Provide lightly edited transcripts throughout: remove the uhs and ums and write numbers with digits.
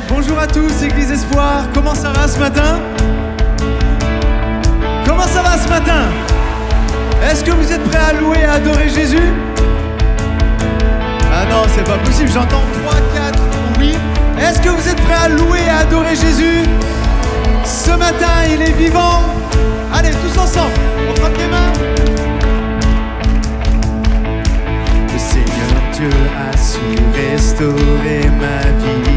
Bonjour à tous, Église Espoir, comment ça va ce matin? Comment ça va ce matin? Est-ce que vous êtes prêts à louer et à adorer Jésus? Ah non, c'est pas possible, j'entends 3, 4, oui. Est-ce que vous êtes prêts à louer et à adorer Jésus? Ce matin, il est vivant. Allez, tous ensemble, on frappe les mains. Le Seigneur Dieu a su restaurer ma vie.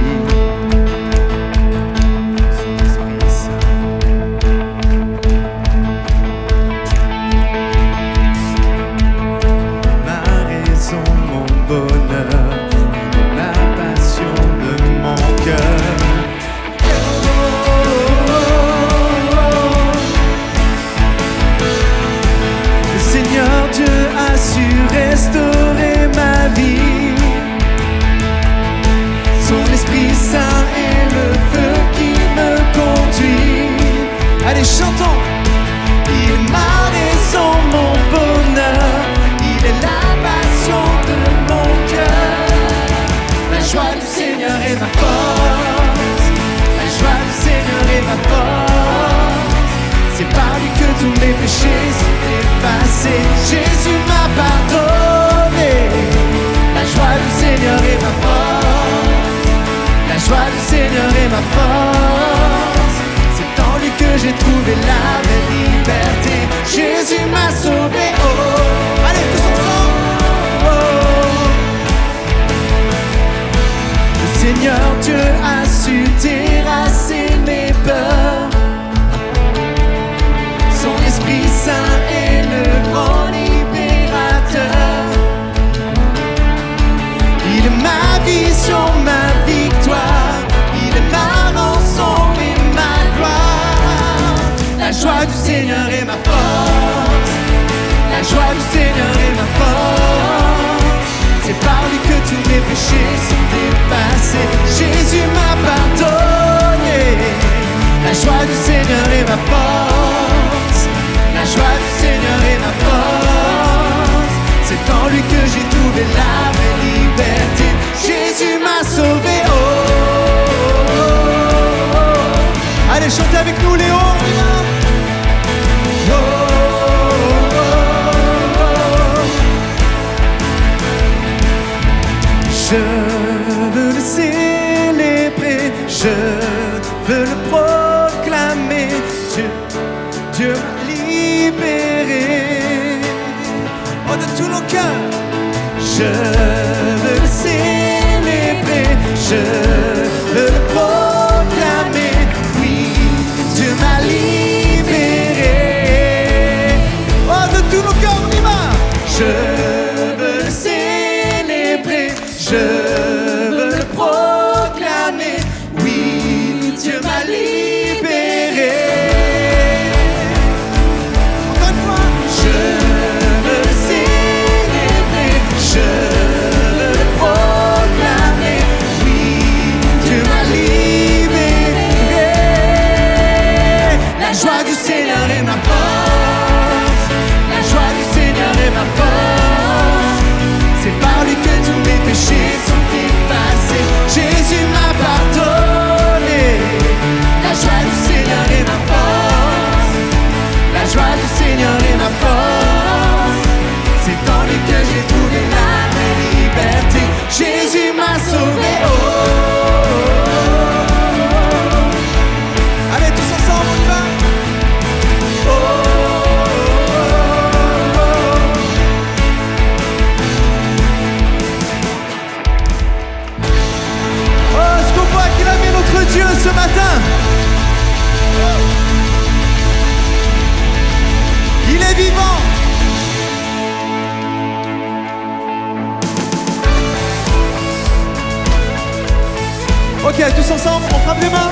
Restaurer ma vie. Son Esprit Saint est le feu qui me conduit. Allez, chantons. Il est ma raison, mon bonheur. Il est la passion de mon cœur. La joie du Seigneur est ma force. La joie du Seigneur est ma force. C'est par lui que tous mes péchés sont effacés. Jésus m'a pardonné. La joie du Seigneur est ma force. La joie du Seigneur est ma force. C'est en lui que j'ai trouvé la vraie liberté. Jésus m'a sauvé. Oh, allez tous ensemble. Oh. Le Seigneur Dieu a su terrasser mes peurs. Son Esprit Saint est le grand libérateur. Il est ma vision, ma victoire. Il est ma rançon et ma gloire. La joie du Seigneur est ma force. La joie du Seigneur est ma force. C'est par lui que tous mes péchés sont effacés. Jésus m'a pardonné. La joie du Seigneur est ma force. La joie du Seigneur est ma force. C'est en lui que j'ai trouvé la vraie liberté. Jésus m'a sauvé. Oh, oh, oh, oh. Allez, chantez avec nous, Léo. Oh, oh, oh, oh. Je veux le célébrer. Je veux le proclamer. Dieu m'a libéré. Oh, de tous nos cœurs. Je veux le célébrer. Je veux le proclamer. Oui, Dieu m'a libéré. Oh, de tous nos cœurs, on y va. Je veux le célébrer. Je veux le proclamer. Oui, Dieu m'a libéré. Encore une fois. Je veux le célébrer. Je veux le proclamer. Oui, Dieu m'a libéré. La joie du Seigneur est ma force. La joie du Seigneur est ma force. C'est par lui que tous mes péchés sont effacés. Jésus m'a pardonné. La joie du Seigneur est ma force. La joie du Seigneur est ma force. C'est en lui que j'ai trouvé la vraie liberté. Jésus m'a sauvé. Oh, oh, oh, oh. Allez, tous ensemble, on y va. Oh, oh, oh, oh. Oh, est-ce qu'on peut acclamer notre Dieu ce matin? Il est vivant. Ok, tous ensemble, on frappe les mains.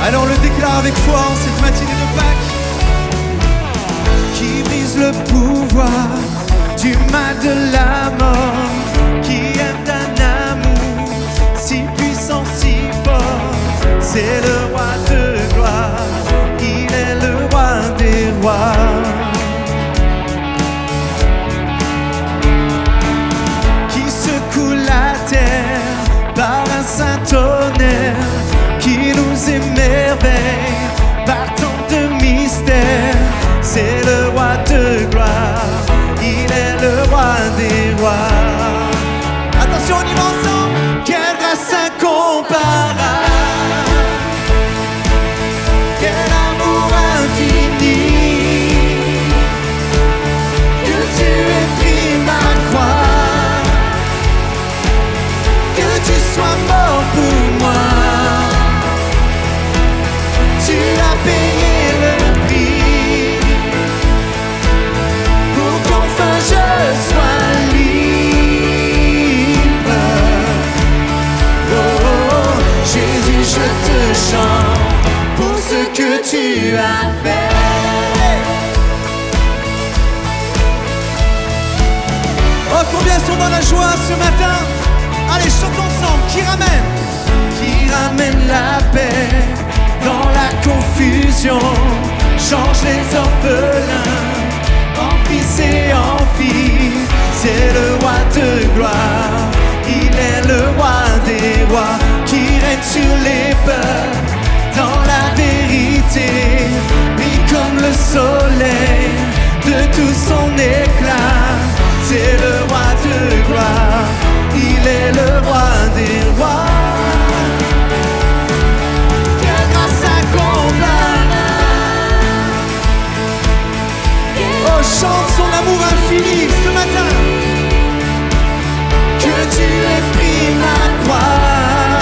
Alors on le déclare avec foi en cette matinée de Pâques. Qui brise le pouvoir du mal de la mort, qui aime d'un amour si puissant, si fort. C'est le roi de gloire, il est le roi des rois. que tu as fait. Oh, combien sont dans la joie ce matin? Allez, chantons ensemble. Qui ramène la paix dans la confusion, change les orphelins en fils et en filles. C'est le roi de gloire, il est le roi des rois, qui règne sur les peuples dans la vérité, brille comme le soleil de tout son éclat. C'est le roi de gloire, il est le roi des rois. Que grâce accompagne. Oh, chante son amour infini ce matin. Que tu aies pris ma croix,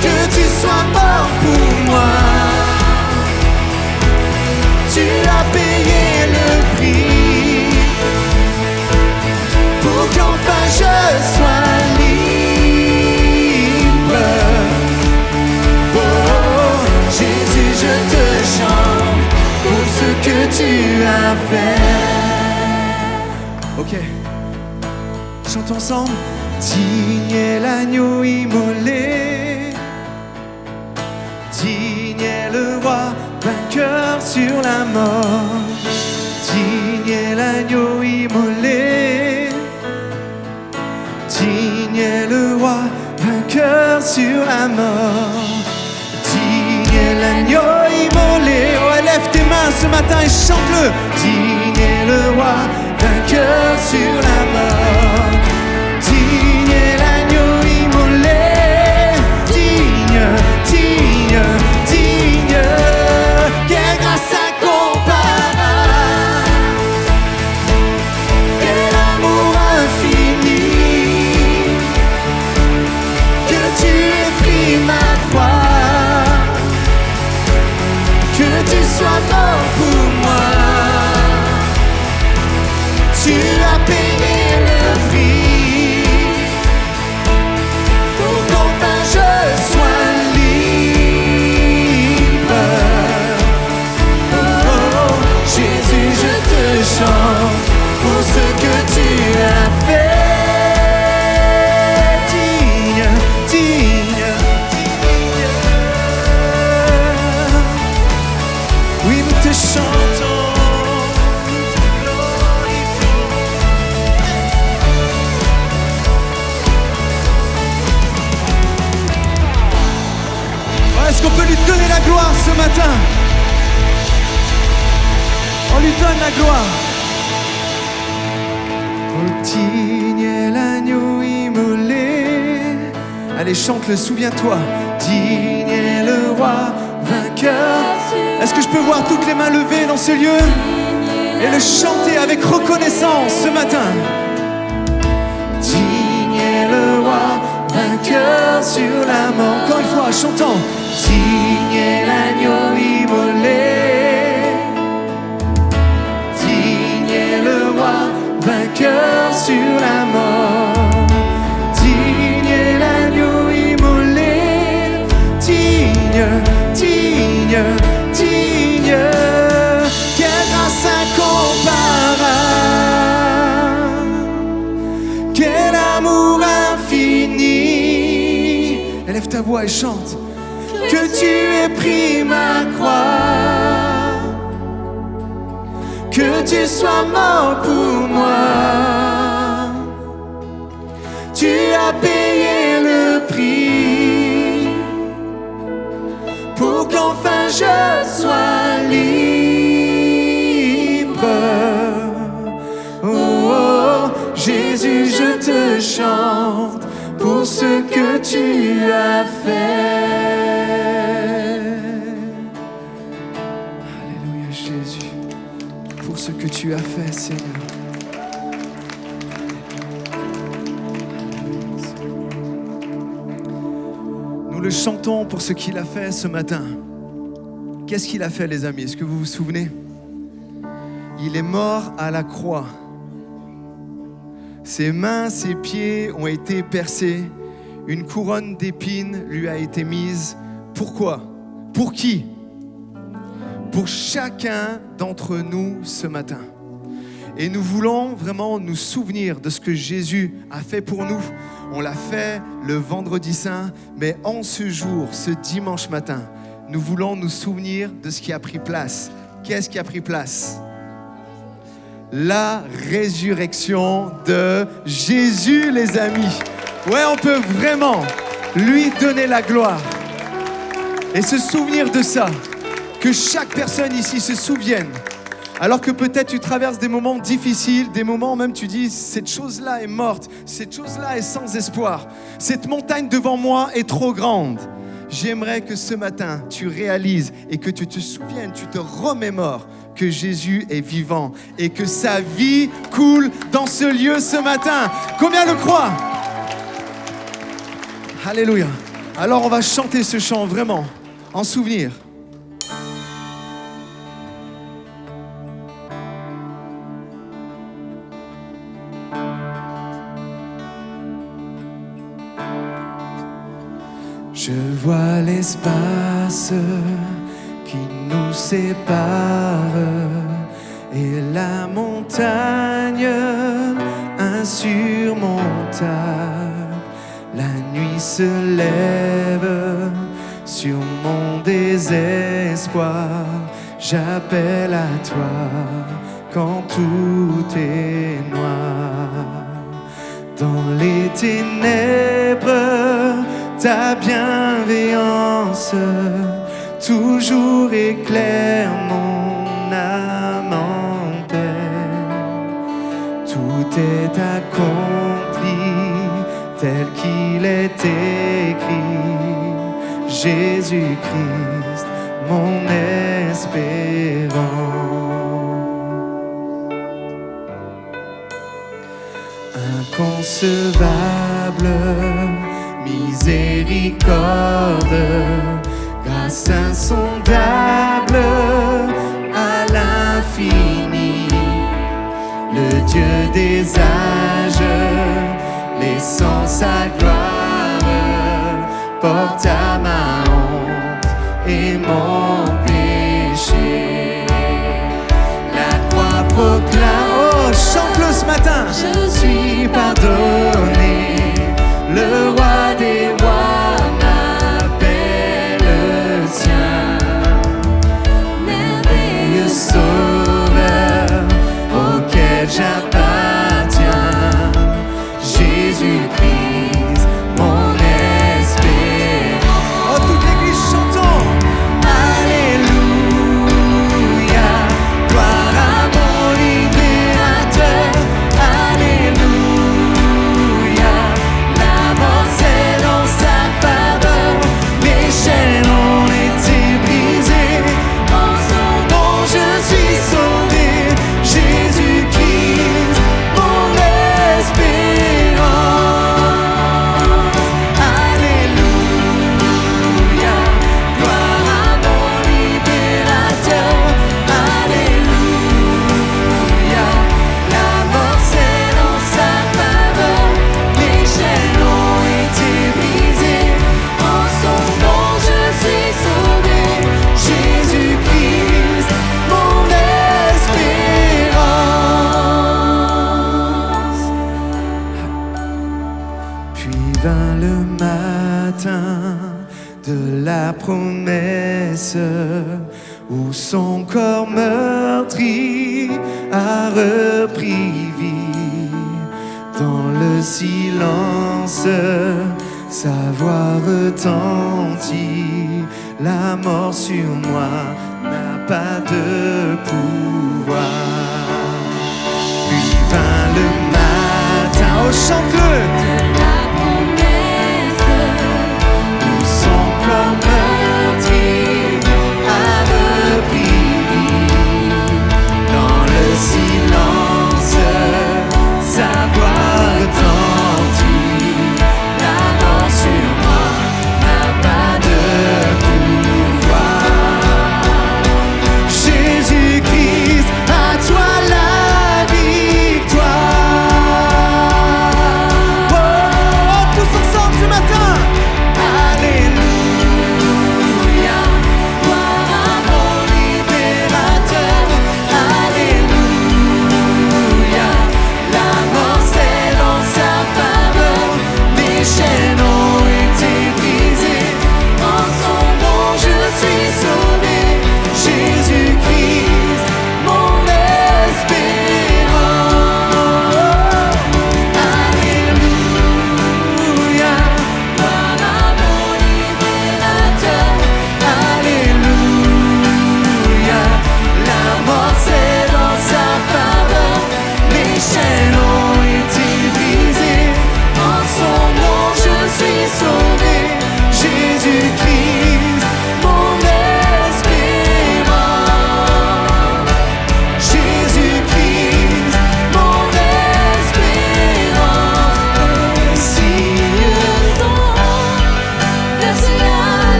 que tu sois mort pour moi. Tu as payé le prix pour qu'enfin je sois libre. Oh, Jésus, je te chante pour ce que tu as fait. Ok, chantons ensemble. Digne est l'agneau immolé, digne est le roi vainqueur sur la mort. Digne est l'agneau immolé, digne est le roi vainqueur sur la mort. Digne est l'agneau immolé. Oh, élève tes mains ce matin et chante-le. Digne est le roi vainqueur sur la mort. Digne est l'agneau immolé. Digne, digne, digne. Quelle grâce incomparable, quel amour infini, que tu aies pris ma croix, que tu sois mort pour moi. Tu as payé le prix pour qu'enfin je sois libre. Oh, Jésus, je te chante pour ce que tu as fait. Digne, digne, digne. Oui, nous te chantons, nous te glorifions. Oh, est-ce qu'on peut lui donner la gloire ce matin? On lui donne la gloire. Oh, digne est l'agneau immolé. Allez, chante-le, souviens-toi. Digne est le roi vainqueur. Est-ce que je peux voir toutes les mains levées dans ce lieu et le chanter avec reconnaissance ce matin? Digne est le roi vainqueur sur la mort. Encore une fois, chantons. Digne est l'agneau immolé, digne est le roi vainqueur sur la mort. Digne est l'agneau immolé, digne, digne, digne. Quelle grâce incomparable, quel amour infini. Élève ta voix et chante. Que tu aies pris ma croix, que tu sois mort pour moi. Tu as payé le prix pour qu'enfin je sois libre. Oh, oh, Jésus, je te chante pour ce que tu as fait. Alléluia Jésus, pour ce que tu as fait, Seigneur. Nous le chantons pour ce qu'il a fait ce matin. Qu'est-ce qu'il a fait, les amis? Est-ce que vous vous souvenez? Il est mort à la croix. Ses mains, ses pieds ont été percés. Une couronne d'épines lui a été mise. Pourquoi? Pour qui? Pour chacun d'entre nous ce matin. Et nous voulons vraiment nous souvenir de ce que Jésus a fait pour nous. On l'a fait le vendredi saint, mais en ce jour, ce dimanche matin, nous voulons nous souvenir de ce qui a pris place. Qu'est-ce qui a pris place? La résurrection de Jésus, les amis. Ouais, on peut vraiment lui donner la gloire et se souvenir de ça. Que chaque personne ici se souvienne. Alors que peut-être tu traverses des moments difficiles, des moments même tu dis cette chose-là est morte, cette chose-là est sans espoir. Cette montagne devant moi est trop grande. J'aimerais que ce matin tu réalises et que tu te souviennes, tu te remémores que Jésus est vivant et que sa vie coule dans ce lieu ce matin. Combien le croient? Alléluia. Alors on va chanter ce chant vraiment en souvenir. Je vois l'espace qui nous sépare et la montagne insurmontable. La nuit se lève sur mon désespoir. J'appelle à toi quand tout est noir. Dans les ténèbres, ta bienveillance toujours éclaire mon âme en paix. Tout est accompli tel qu'il est écrit. Jésus-Christ, mon espérance. Inconcevable miséricorde, grâce insondable à l'infini, le Dieu des âges, laissant sa gloire, porte à ma honte et mon péché. La croix proclame, oh, chante-le ce matin, je suis pardonné. Le roi des rois m'appelle sien, merveilleux sauveur auquel j'appartiens. Jésus-Christ, mon espérance. Oh, toute l'église chantons. Alléluia, gloire à mon libérateur. Alléluia, la mort c'est dans sa faveur. Les chaînes ont été brisées. En son nom je suis sauvé. Jésus-Christ, mon espérance. Alléluia, gloire à mon libérateur. Alléluia, la mort c'est dans sa faveur. Les chaînes ont été brisées. En son nom je suis sauvé. Jésus-Christ, mon espérance. Puis vint le matin de la promesse où son corps meurtri a repris vie. Dans le silence, sa voix retentit. La mort sur moi n'a pas de pouvoir. Puis vint le matin, oh chante-le, où son corps meurtri a repris vie. Dans le silence, sa voix retentit. La mort sur moi n'a pas de pouvoir. Jésus-Christ, à toi la victoire. Oh,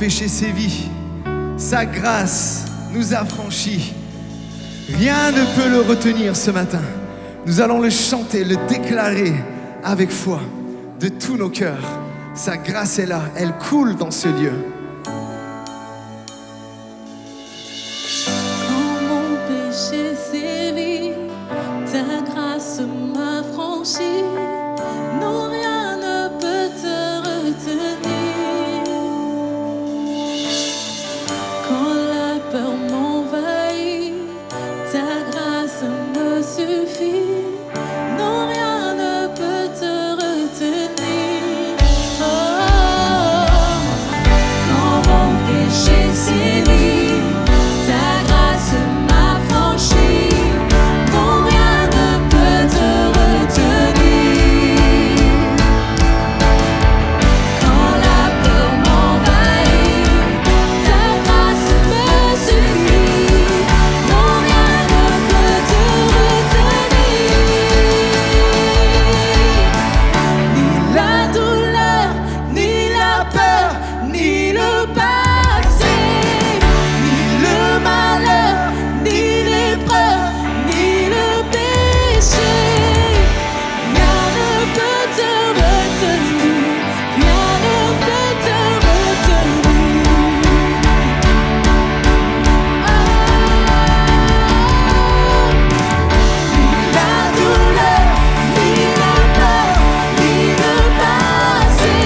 péché sévit, sa grâce nous a franchis. Rien ne peut le retenir ce matin. Nous allons le chanter, le déclarer avec foi de tous nos cœurs. Sa grâce est là, elle coule dans ce lieu. Quand mon péché sévit, ta grâce m'a franchi. Non, rien ne peut te retenir. Quand la peur m'envahit, ta grâce me suffit. Non, rien ne peut te retenir. Oh, quand mon péché sévit, ta grâce m'a franchi. Non, rien ne peut te retenir. Quand la peur m'envahit, ta grâce me suffit. Non, rien ne peut te retenir. Ni la douleur, ni la peur, ni le passé, ni le malheur, ni l'épreuve, ni le péché. Rien ne peut te retenir, rien ne peut te retenir. Ni la douleur, ni la peur, ni le passé,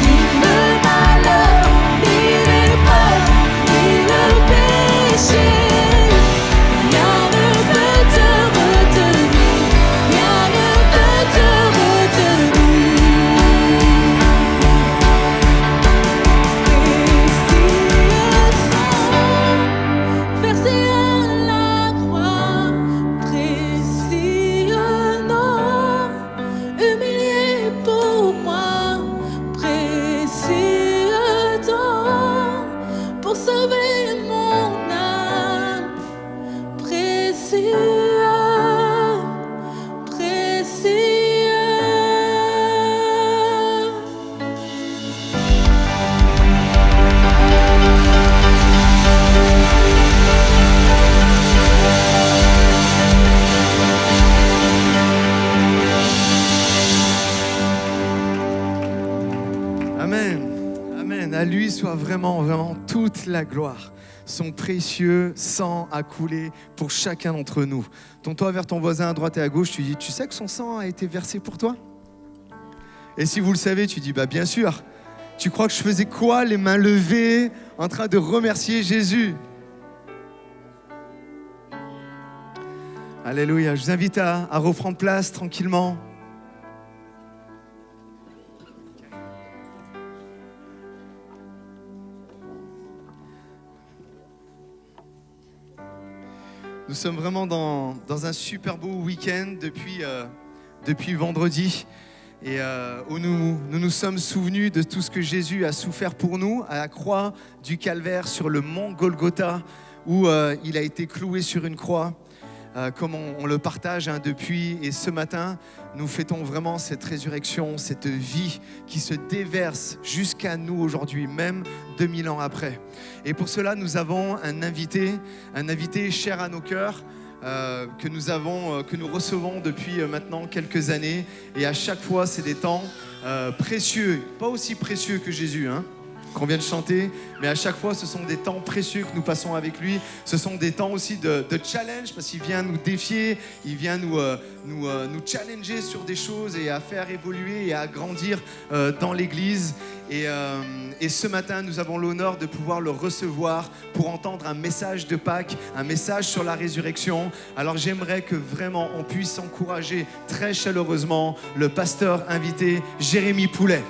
ni le malheur, ni l'épreuve, ni le péché. Rien ne peut te retenir, rien ne peut te retenir. Versé à la croix, précieux nom, humilié pour moi, précieux don, pour sauver mon âme, précieux, précieux. Amen. Amen. À lui soit vraiment, vraiment toute la gloire. Son précieux sang a coulé pour chacun d'entre nous. Tourne-toi vers ton voisin à droite et à gauche, tu dis, tu sais que son sang a été versé pour toi? Et si vous le savez, tu dis, bah bien sûr. Tu crois que je faisais quoi, les mains levées, en train de remercier Jésus? Alléluia. Je vous invite à reprendre place tranquillement. Nous sommes vraiment dans un super beau week-end depuis vendredi et où nous sommes souvenus de tout ce que Jésus a souffert pour nous à la croix du Calvaire sur le mont Golgotha où il a été cloué sur une croix. Comme on le partage depuis. Et ce matin, nous fêtons vraiment cette résurrection, cette vie qui se déverse jusqu'à nous aujourd'hui, même 2000 ans après. Et pour cela, nous avons un invité cher à nos cœurs, que nous recevons depuis maintenant quelques années. Et à chaque fois, c'est des temps précieux, pas aussi précieux que Jésus, qu'on vient de chanter, mais à chaque fois ce sont des temps précieux que nous passons avec lui. Ce sont des temps aussi de challenge, parce qu'il vient nous défier, il vient nous challenger sur des choses et à faire évoluer et à grandir dans l'église. Et ce matin, nous avons l'honneur de pouvoir le recevoir pour entendre un message de Pâques, un message sur la résurrection. Alors j'aimerais que vraiment on puisse encourager très chaleureusement le pasteur invité Jérémy Poulet.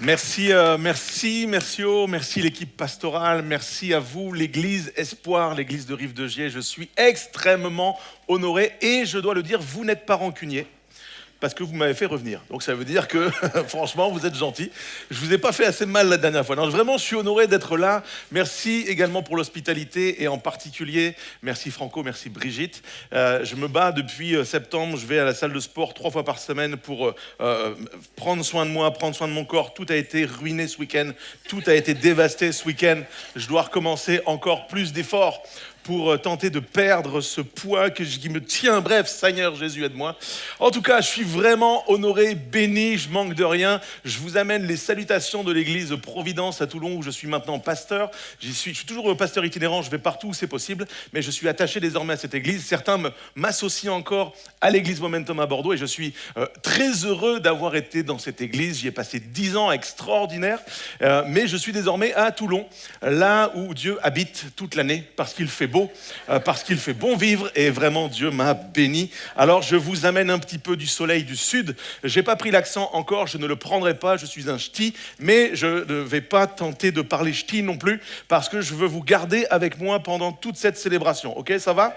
Merci l'équipe pastorale, merci à vous, l'église Espoir, l'église de Rive-de-Gier. Je suis extrêmement honoré et je dois le dire, vous n'êtes pas rancunier. parce que vous m'avez fait revenir. Donc ça veut dire que, franchement, vous êtes gentils. Je vous ai pas fait assez mal la dernière fois. Non, vraiment, je suis honoré d'être là. Merci également pour l'hospitalité et en particulier, merci Franco, merci Brigitte. Je me bats depuis septembre. Je vais à la salle de sport 3 fois par semaine pour prendre soin de moi, prendre soin de mon corps. Tout a été ruiné ce week-end. Tout a été dévasté ce week-end. Je dois recommencer encore plus d'efforts pour tenter de perdre ce poids qui me tient. Bref, Seigneur Jésus, aide-moi. En tout cas, je suis vraiment honoré, béni, je manque de rien. Je vous amène les salutations de l'église Providence à Toulon, où je suis maintenant pasteur. Je suis toujours pasteur itinérant, je vais partout où c'est possible, mais je suis attaché désormais à cette église. Certains m'associent encore à l'église Momentum à Bordeaux, et je suis très heureux d'avoir été dans cette église. J'y ai passé 10 ans extraordinaires, mais je suis désormais à Toulon, là où Dieu habite toute l'année, parce qu'il fait beau, parce qu'il fait bon vivre, et vraiment Dieu m'a béni. Alors je vous amène un petit peu du soleil du sud. J'ai pas pris l'accent encore, je ne le prendrai pas, je suis un ch'ti, mais je ne vais pas tenter de parler ch'ti non plus, parce que je veux vous garder avec moi pendant toute cette célébration. Ok, ça va ?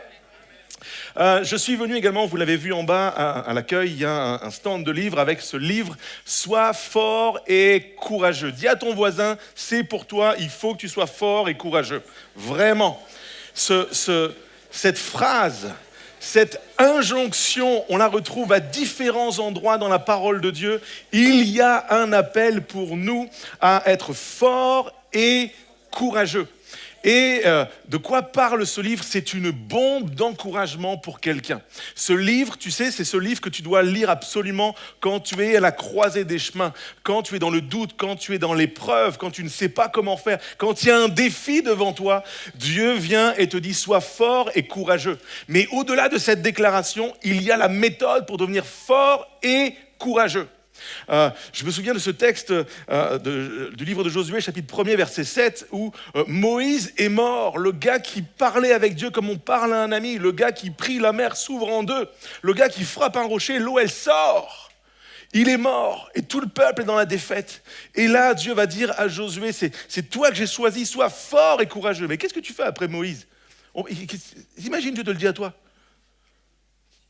Je suis venu également, vous l'avez vu en bas à l'accueil, il y a un stand de livres avec ce livre « Sois fort et courageux ». Dis à ton voisin, c'est pour toi, il faut que tu sois fort et courageux. Vraiment. Cette phrase, cette injonction, on la retrouve à différents endroits dans la parole de Dieu. Il y a un appel pour nous à être forts et courageux. Et de quoi parle ce livre ? C'est une bombe d'encouragement pour quelqu'un. Ce livre, tu sais, c'est ce livre que tu dois lire absolument quand tu es à la croisée des chemins, quand tu es dans le doute, quand tu es dans l'épreuve, quand tu ne sais pas comment faire, quand il y a un défi devant toi. Dieu vient et te dit « Sois fort et courageux ». Mais au-delà de cette déclaration, il y a la méthode pour devenir fort et courageux. Je me souviens de ce texte du livre de Josué, chapitre 1er, verset 7, où Moïse est mort, le gars qui parlait avec Dieu comme on parle à un ami, le gars qui prie, la mer s'ouvre en deux, le gars qui frappe un rocher, l'eau elle sort. Il est mort et tout le peuple est dans la défaite. Et là, Dieu va dire à Josué, c'est toi que j'ai choisi, sois fort et courageux. Mais qu'est-ce que tu fais après Moïse ? Imagine, Dieu te le dit à toi.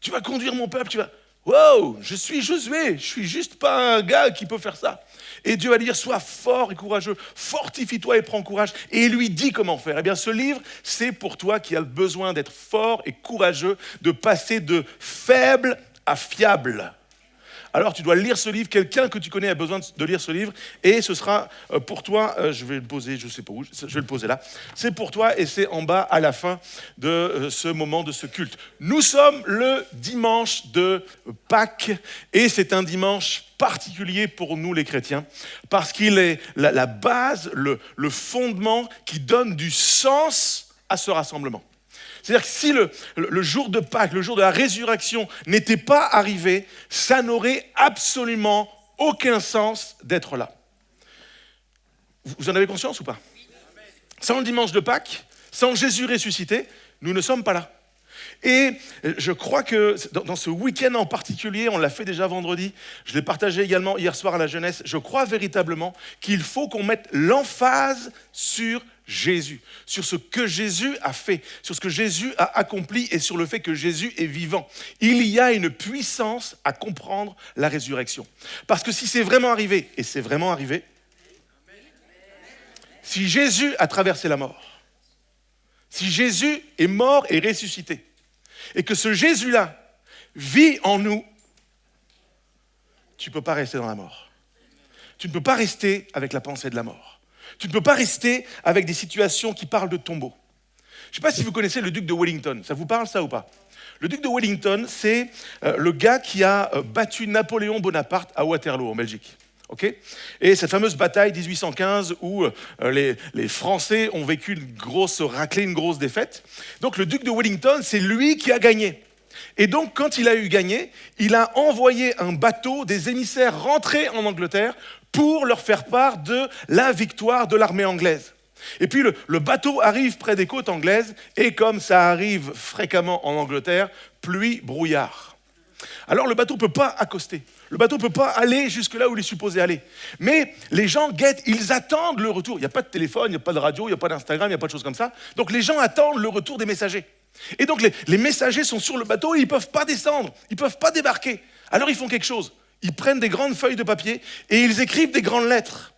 Tu vas conduire mon peuple, tu vas... Wow, je suis Josué, je suis juste pas un gars qui peut faire ça. Et Dieu va dire, sois fort et courageux, fortifie-toi et prends courage. Et il lui dit comment faire. Eh bien, ce livre, c'est pour toi qui as besoin d'être fort et courageux, de passer de faible à fiable. Alors tu dois lire ce livre, quelqu'un que tu connais a besoin de lire ce livre, et ce sera pour toi, je vais le poser, je ne sais pas où, je vais le poser là, c'est pour toi et c'est en bas à la fin de ce moment de ce culte. Nous sommes le dimanche de Pâques, et c'est un dimanche particulier pour nous les chrétiens, parce qu'il est la base, le fondement qui donne du sens à ce rassemblement. C'est-à-dire que si le jour de Pâques, le jour de la résurrection n'était pas arrivé, ça n'aurait absolument aucun sens d'être là. Vous en avez conscience ou pas ? Sans le dimanche de Pâques, sans Jésus ressuscité, nous ne sommes pas là. Et je crois que dans ce week-end en particulier, on l'a fait déjà vendredi, je l'ai partagé également hier soir à la jeunesse, je crois véritablement qu'il faut qu'on mette l'emphase sur Jésus, sur ce que Jésus a fait, sur ce que Jésus a accompli et sur le fait que Jésus est vivant. Il y a une puissance à comprendre la résurrection. Parce que si c'est vraiment arrivé, et c'est vraiment arrivé, si Jésus a traversé la mort, si Jésus est mort et ressuscité, et que ce Jésus-là vit en nous, tu ne peux pas rester dans la mort. Tu ne peux pas rester avec la pensée de la mort. Tu ne peux pas rester avec des situations qui parlent de tombeau. Je ne sais pas si vous connaissez le duc de Wellington. Ça vous parle, ça, ou pas ? Le duc de Wellington, c'est le gars qui a battu Napoléon Bonaparte à Waterloo, en Belgique. Okay ? Et cette fameuse bataille 1815 où les Français ont vécu une grosse raclée, une grosse défaite. Donc le duc de Wellington, c'est lui qui a gagné. Et donc quand il a eu gagné, il a envoyé un bateau, des émissaires rentrés en Angleterre pour leur faire part de la victoire de l'armée anglaise. Et puis le bateau arrive près des côtes anglaises et comme ça arrive fréquemment en Angleterre, pluie, brouillard. Alors le bateau ne peut pas accoster. Le bateau ne peut pas aller jusque là où il est supposé aller. Mais les gens guettent, ils attendent le retour. Il n'y a pas de téléphone, il n'y a pas de radio, il n'y a pas d'Instagram, il n'y a pas de choses comme ça. Donc les gens attendent le retour des messagers. Et donc les messagers sont sur le bateau et ils ne peuvent pas descendre, ils ne peuvent pas débarquer. Alors ils font quelque chose, ils prennent des grandes feuilles de papier et ils écrivent des grandes lettres.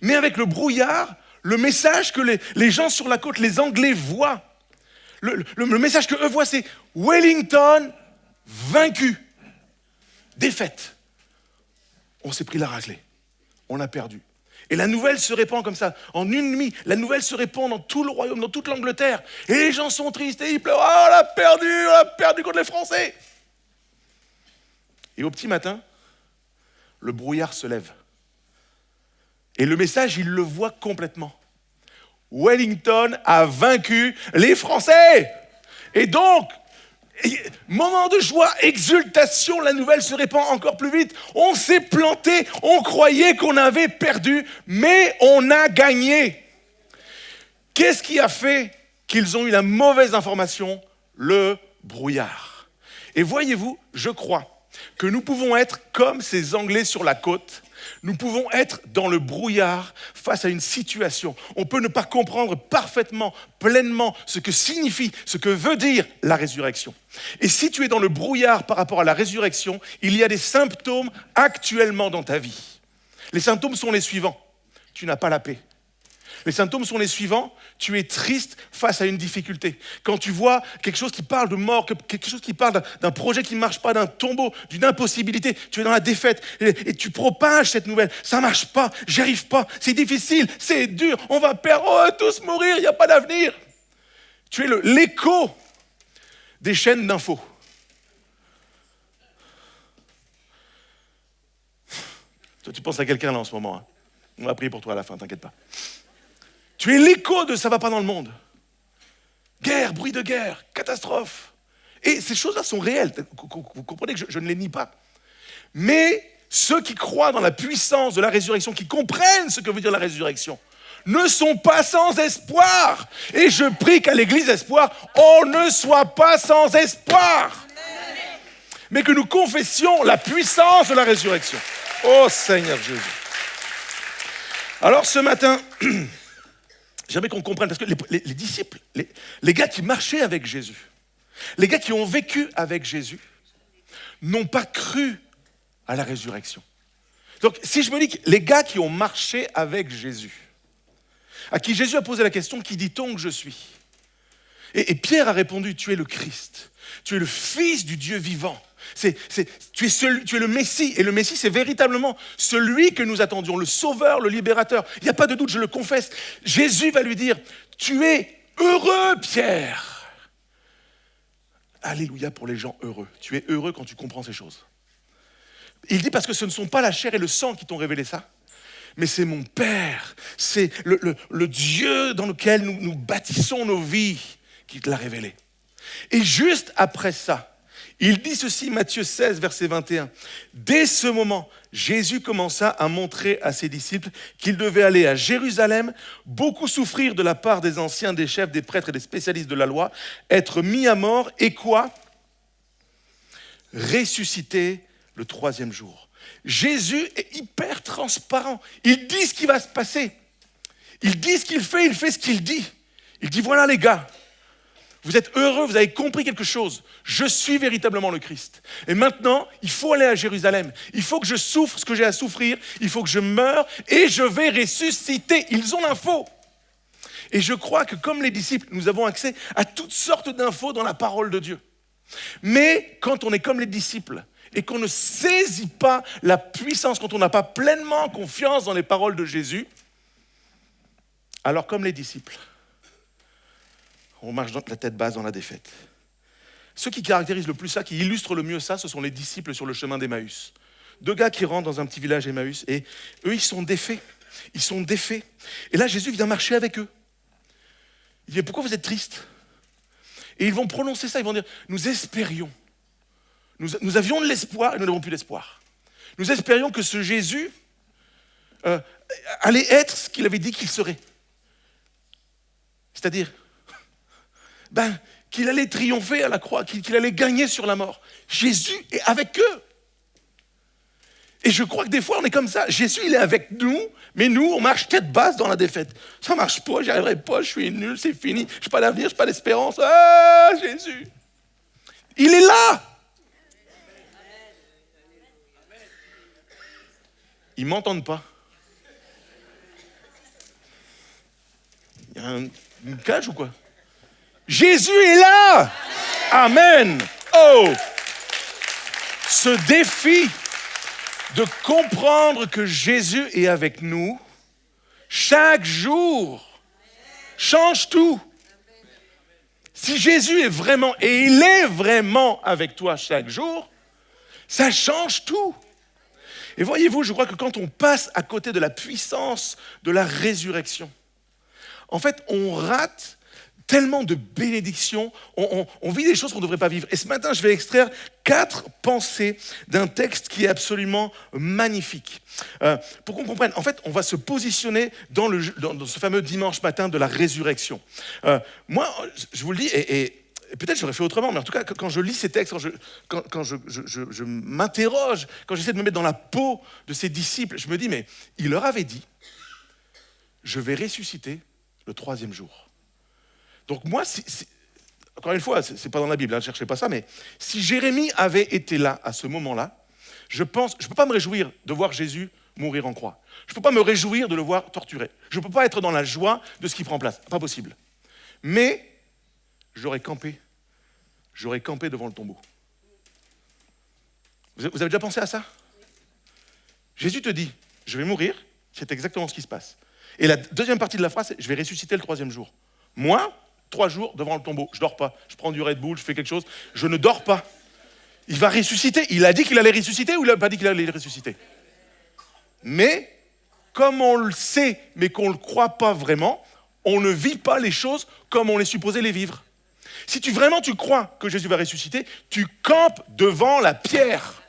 Mais avec le brouillard, le message que les gens sur la côte, les Anglais voient, le message qu'eux voient, c'est Wellington vaincu, défaite. On s'est pris la raclée, on a perdu. Et la nouvelle se répand comme ça. En une nuit, la nouvelle se répand dans tout le royaume, dans toute l'Angleterre. Et les gens sont tristes et ils pleurent. Oh, on a perdu contre les Français. Et au petit matin, le brouillard se lève. Et le message, il le voit complètement. Wellington a vaincu les Français. Et donc, moment de joie, exultation, la nouvelle se répand encore plus vite. On s'est planté, on croyait qu'on avait perdu, mais on a gagné. Qu'est-ce qui a fait qu'ils ont eu la mauvaise information? Le brouillard. Et voyez-vous, je crois que nous pouvons être comme ces Anglais sur la côte. Nous pouvons être dans le brouillard face à une situation. On peut ne pas comprendre parfaitement, pleinement ce que signifie, ce que veut dire la résurrection. Et si tu es dans le brouillard par rapport à la résurrection, il y a des symptômes actuellement dans ta vie. Les symptômes sont les suivants. Tu n'as pas la paix. Les symptômes sont les suivants. Tu es triste face à une difficulté. Quand tu vois quelque chose qui parle de mort, quelque chose qui parle d'un projet qui ne marche pas, d'un tombeau, d'une impossibilité, tu es dans la défaite et tu propages cette nouvelle. Ça ne marche pas, j'y arrive pas, c'est difficile, c'est dur, on va perdre, on va tous mourir, il n'y a pas d'avenir. Tu es l'écho des chaînes d'infos. Toi, tu penses à quelqu'un là en ce moment. Hein. On va prier pour toi à la fin, t'inquiète pas. Tu es l'écho de ça va pas dans le monde. Guerre, bruit de guerre, catastrophe. Et ces choses-là sont réelles. Vous comprenez que je ne les nie pas. Mais ceux qui croient dans la puissance de la résurrection, qui comprennent ce que veut dire la résurrection, ne sont pas sans espoir. Et je prie qu'à l'église Espoir, on ne soit pas sans espoir. Mais que nous confessions la puissance de la résurrection. Oh Seigneur Jésus. Alors ce matin... J'aimerais qu'on comprenne, parce que les disciples, les gars qui marchaient avec Jésus, les gars qui ont vécu avec Jésus, n'ont pas cru à la résurrection. Donc, si je me dis que les gars qui ont marché avec Jésus, à qui Jésus a posé la question, qui dit-on que je suis? Et Pierre a répondu, tu es le Christ, tu es le Fils du Dieu vivant. Tu es le Messie, et le Messie c'est véritablement celui que nous attendions, le Sauveur, le Libérateur. Il n'y a pas de doute, je le confesse. Jésus va lui dire, tu es heureux Pierre. Alléluia pour les gens heureux. Tu es heureux quand tu comprends ces choses. Il dit parce que ce ne sont pas la chair et le sang qui t'ont révélé ça, mais c'est mon Père, c'est le Dieu dans lequel nous bâtissons nos vies qui te l'a révélé. Et juste après ça, il dit ceci, Matthieu 16, verset 21. Dès ce moment, Jésus commença à montrer à ses disciples qu'il devait aller à Jérusalem, beaucoup souffrir de la part des anciens, des chefs, des prêtres et des spécialistes de la loi, être mis à mort et quoi? Ressusciter le 3e jour. Jésus est hyper transparent. Il dit ce qui va se passer. Il dit ce qu'il fait, il fait ce qu'il dit. Il dit voilà les gars. Vous êtes heureux, vous avez compris quelque chose. Je suis véritablement le Christ. Et maintenant, il faut aller à Jérusalem. Il faut que je souffre ce que j'ai à souffrir. Il faut que je meure et je vais ressusciter. Ils ont l'info. Et je crois que comme les disciples, nous avons accès à toutes sortes d'infos dans la parole de Dieu. Mais quand on est comme les disciples et qu'on ne saisit pas la puissance, quand on n'a pas pleinement confiance dans les paroles de Jésus, alors comme les disciples, on marche la tête basse dans la défaite. Ceux qui caractérisent le plus ça, qui illustrent le mieux ça, ce sont les disciples sur le chemin d'Emmaüs. 2 gars qui rentrent dans un petit village Emmaüs et eux, ils sont défaits. Ils sont défaits. Et là, Jésus vient marcher avec eux. Il dit, pourquoi vous êtes tristes? Et ils vont prononcer ça, ils vont dire, nous espérions. Nous avions de l'espoir et nous n'avons plus d'espoir. Nous espérions que ce Jésus allait être ce qu'il avait dit qu'il serait. C'est-à-dire, qu'il allait triompher à la croix, qu'il allait gagner sur la mort. Jésus est avec eux. Et je crois que des fois, on est comme ça. Jésus, il est avec nous, mais nous, on marche tête basse dans la défaite. Ça marche pas, j'y arriverai pas, je suis nul, c'est fini. Je n'ai pas d'avenir, je n'ai pas d'espérance. Ah, Jésus! Il est là! Ils ne m'entendent pas. Il y a une cage ou quoi? Jésus est là! Amen! Oh! Ce défi de comprendre que Jésus est avec nous chaque jour change tout. Si Jésus est vraiment, et il est vraiment avec toi chaque jour, ça change tout. Et voyez-vous, je crois que quand on passe à côté de la puissance de la résurrection, en fait, on rate tellement de bénédictions, on vit des choses qu'on ne devrait pas vivre. Et ce matin, je vais extraire 4 pensées d'un texte qui est absolument magnifique. Pour qu'on comprenne, en fait, on va se positionner dans ce fameux dimanche matin de la résurrection. Moi, je vous le dis, et peut-être j'aurais fait autrement, mais en tout cas, quand je lis ces textes, quand je m'interroge, quand j'essaie de me mettre dans la peau de ces disciples, je me dis, mais il leur avait dit, je vais ressusciter le 3e jour. Donc moi, encore une fois, c'est pas dans la Bible, ne cherchez pas ça, mais si Jérémie avait été là à ce moment-là, je ne peux pas me réjouir de voir Jésus mourir en croix. Je ne peux pas me réjouir de le voir torturé. Je ne peux pas être dans la joie de ce qui prend place. Pas possible. Mais j'aurais campé devant le tombeau. Vous avez déjà pensé à ça? Jésus te dit, je vais mourir, c'est exactement ce qui se passe. Et la deuxième partie de la phrase, c'est, je vais ressusciter le 3e jour. Moi, 3 jours devant le tombeau, je ne dors pas. Je prends du Red Bull, je fais quelque chose, je ne dors pas. Il va ressusciter. Il a dit qu'il allait ressusciter ou il n'a pas dit qu'il allait ressusciter? Mais, comme on le sait, mais qu'on ne le croit pas vraiment, on ne vit pas les choses comme on est supposé les vivre. Si tu crois que Jésus va ressusciter, tu campes devant la pierre.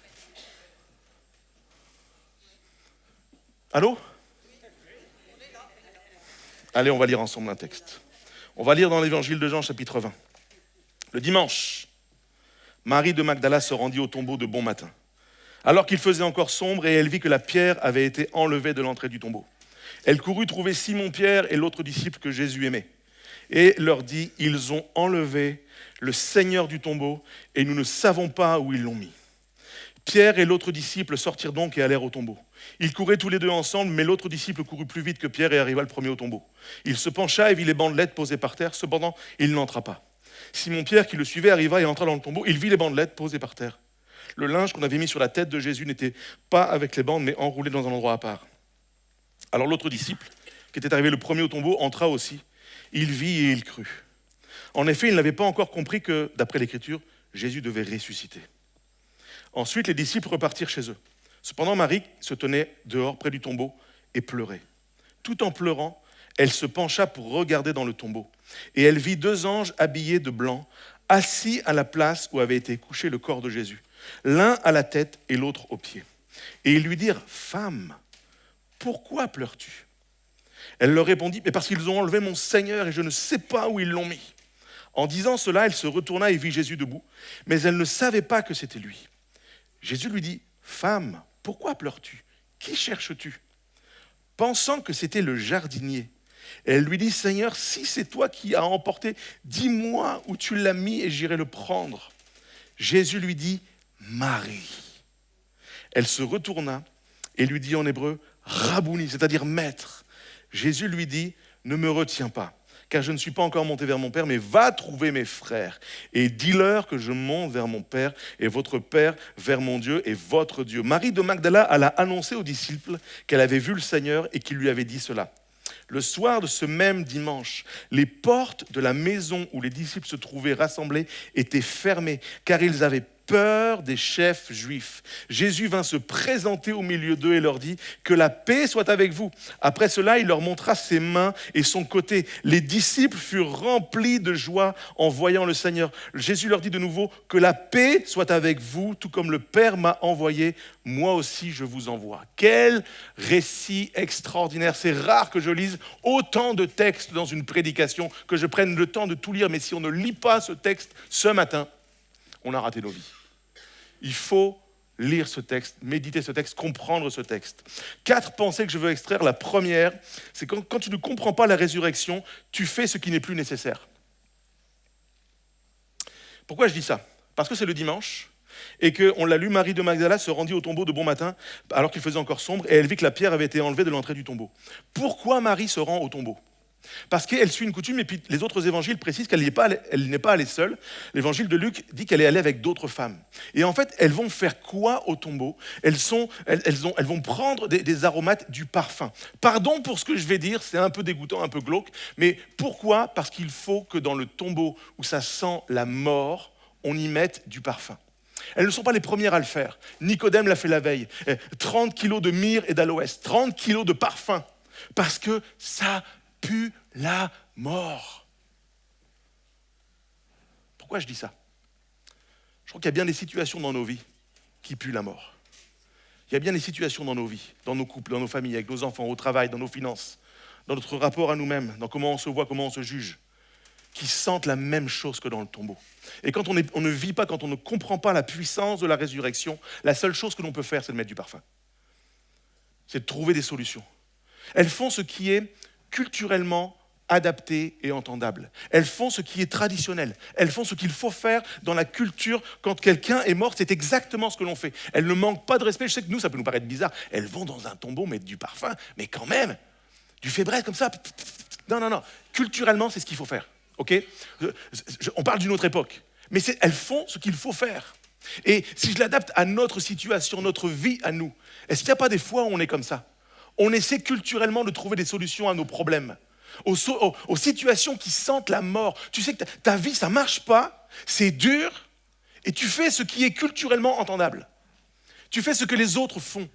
Allô? Allez, on va lire ensemble un texte. On va lire dans l'évangile de Jean, chapitre 20. Le dimanche, Marie de Magdala se rendit au tombeau de bon matin, alors qu'il faisait encore sombre, et elle vit que la pierre avait été enlevée de l'entrée du tombeau. Elle courut trouver Simon-Pierre et l'autre disciple que Jésus aimait, et leur dit, ils ont enlevé le Seigneur du tombeau, et nous ne savons pas où ils l'ont mis. Pierre et l'autre disciple sortirent donc et allèrent au tombeau. Ils couraient tous les deux ensemble, mais l'autre disciple courut plus vite que Pierre et arriva le premier au tombeau. Il se pencha et vit les bandelettes posées par terre, cependant il n'entra pas. Simon-Pierre, qui le suivait, arriva et entra dans le tombeau. Il vit les bandelettes posées par terre. Le linge qu'on avait mis sur la tête de Jésus n'était pas avec les bandes, mais enroulé dans un endroit à part. Alors l'autre disciple, qui était arrivé le premier au tombeau, entra aussi. Il vit et il crut. En effet, il n'avait pas encore compris que, d'après l'Écriture, Jésus devait ressusciter. Ensuite, les disciples repartirent chez eux. Cependant, Marie se tenait dehors près du tombeau et pleurait. Tout en pleurant, elle se pencha pour regarder dans le tombeau. Et elle vit 2 anges habillés de blanc, assis à la place où avait été couché le corps de Jésus, l'un à la tête et l'autre aux pieds. Et ils lui dirent, « Femme, pourquoi pleures-tu » Elle leur répondit, « Mais parce qu'ils ont enlevé mon Seigneur et je ne sais pas où ils l'ont mis. » En disant cela, elle se retourna et vit Jésus debout, mais elle ne savait pas que c'était lui. Jésus lui dit, « Femme, pourquoi pleures-tu? Qui cherches-tu » Pensant que c'était le jardinier, elle lui dit, « Seigneur, si c'est toi qui as emporté, dis-moi où tu l'as mis et j'irai le prendre. » Jésus lui dit, « Marie. » Elle se retourna et lui dit en hébreu, « Rabouni », c'est-à-dire maître. Jésus lui dit, « Ne me retiens pas, car je ne suis pas encore monté vers mon Père, mais va trouver mes frères et dis-leur que je monte vers mon Père et votre Père, vers mon Dieu et votre Dieu. » Marie de Magdala alla annoncer aux disciples qu'elle avait vu le Seigneur et qu'il lui avait dit cela. Le soir de ce même dimanche, les portes de la maison où les disciples se trouvaient rassemblés étaient fermées, car ils avaient peur des chefs juifs. Jésus vint se présenter au milieu d'eux et leur dit « Que la paix soit avec vous ». Après cela, il leur montra ses mains et son côté. Les disciples furent remplis de joie en voyant le Seigneur. Jésus leur dit de nouveau « Que la paix soit avec vous, tout comme le Père m'a envoyé, moi aussi je vous envoie ». Quel récit extraordinaire. C'est rare que je lise autant de textes dans une prédication, que je prenne le temps de tout lire. Mais si on ne lit pas ce texte ce matin, on a raté nos vies. Il faut lire ce texte, méditer ce texte, comprendre ce texte. 4 pensées que je veux extraire. La première, c'est quand tu ne comprends pas la résurrection, tu fais ce qui n'est plus nécessaire. Pourquoi je dis ça? Parce que c'est le dimanche et qu'on l'a lu, Marie de Magdala se rendit au tombeau de bon matin alors qu'il faisait encore sombre et elle vit que la pierre avait été enlevée de l'entrée du tombeau. Pourquoi Marie se rend au tombeau? Parce qu'elle suit une coutume et puis les autres évangiles précisent qu'elle n'est pas allée seule. L'évangile de Luc dit qu'elle est allée avec d'autres femmes. Et en fait, elles vont faire quoi au tombeau? Elles vont prendre des aromates, du parfum. Pardon pour ce que je vais dire, c'est un peu dégoûtant, un peu glauque, mais pourquoi? Parce qu'il faut que dans le tombeau où ça sent la mort, on y mette du parfum. Elles ne sont pas les premières à le faire. Nicodème l'a fait la veille. 30 kilos de myrrhe et d'aloès, 30 kilos de parfum, parce que ça pue la mort. Pourquoi je dis ça? Je crois qu'il y a bien des situations dans nos vies qui puent la mort. Il y a bien des situations dans nos vies, dans nos couples, dans nos familles, avec nos enfants, au travail, dans nos finances, dans notre rapport à nous-mêmes, dans comment on se voit, comment on se juge, qui sentent la même chose que dans le tombeau. Et quand on ne vit pas, quand on ne comprend pas la puissance de la résurrection, la seule chose que l'on peut faire, c'est de mettre du parfum. C'est de trouver des solutions. Elles font ce qui est culturellement adapté et entendable. Elles font ce qui est traditionnel. Elles font ce qu'il faut faire dans la culture. Quand quelqu'un est mort, c'est exactement ce que l'on fait. Elles ne manquent pas de respect. Je sais que nous, ça peut nous paraître bizarre. Elles vont dans un tombeau mettre du parfum, mais quand même, du fébreze comme ça. Non. Culturellement, c'est ce qu'il faut faire. Okay? On parle d'une autre époque. Mais elles font ce qu'il faut faire. Et si je l'adapte à notre situation, notre vie à nous, est-ce qu'il n'y a pas des fois où on est comme ça? On essaie culturellement de trouver des solutions à nos problèmes, aux situations qui sentent la mort. Tu sais que ta vie, ça ne marche pas, c'est dur, et tu fais ce qui est culturellement entendable. Tu fais ce que les autres font,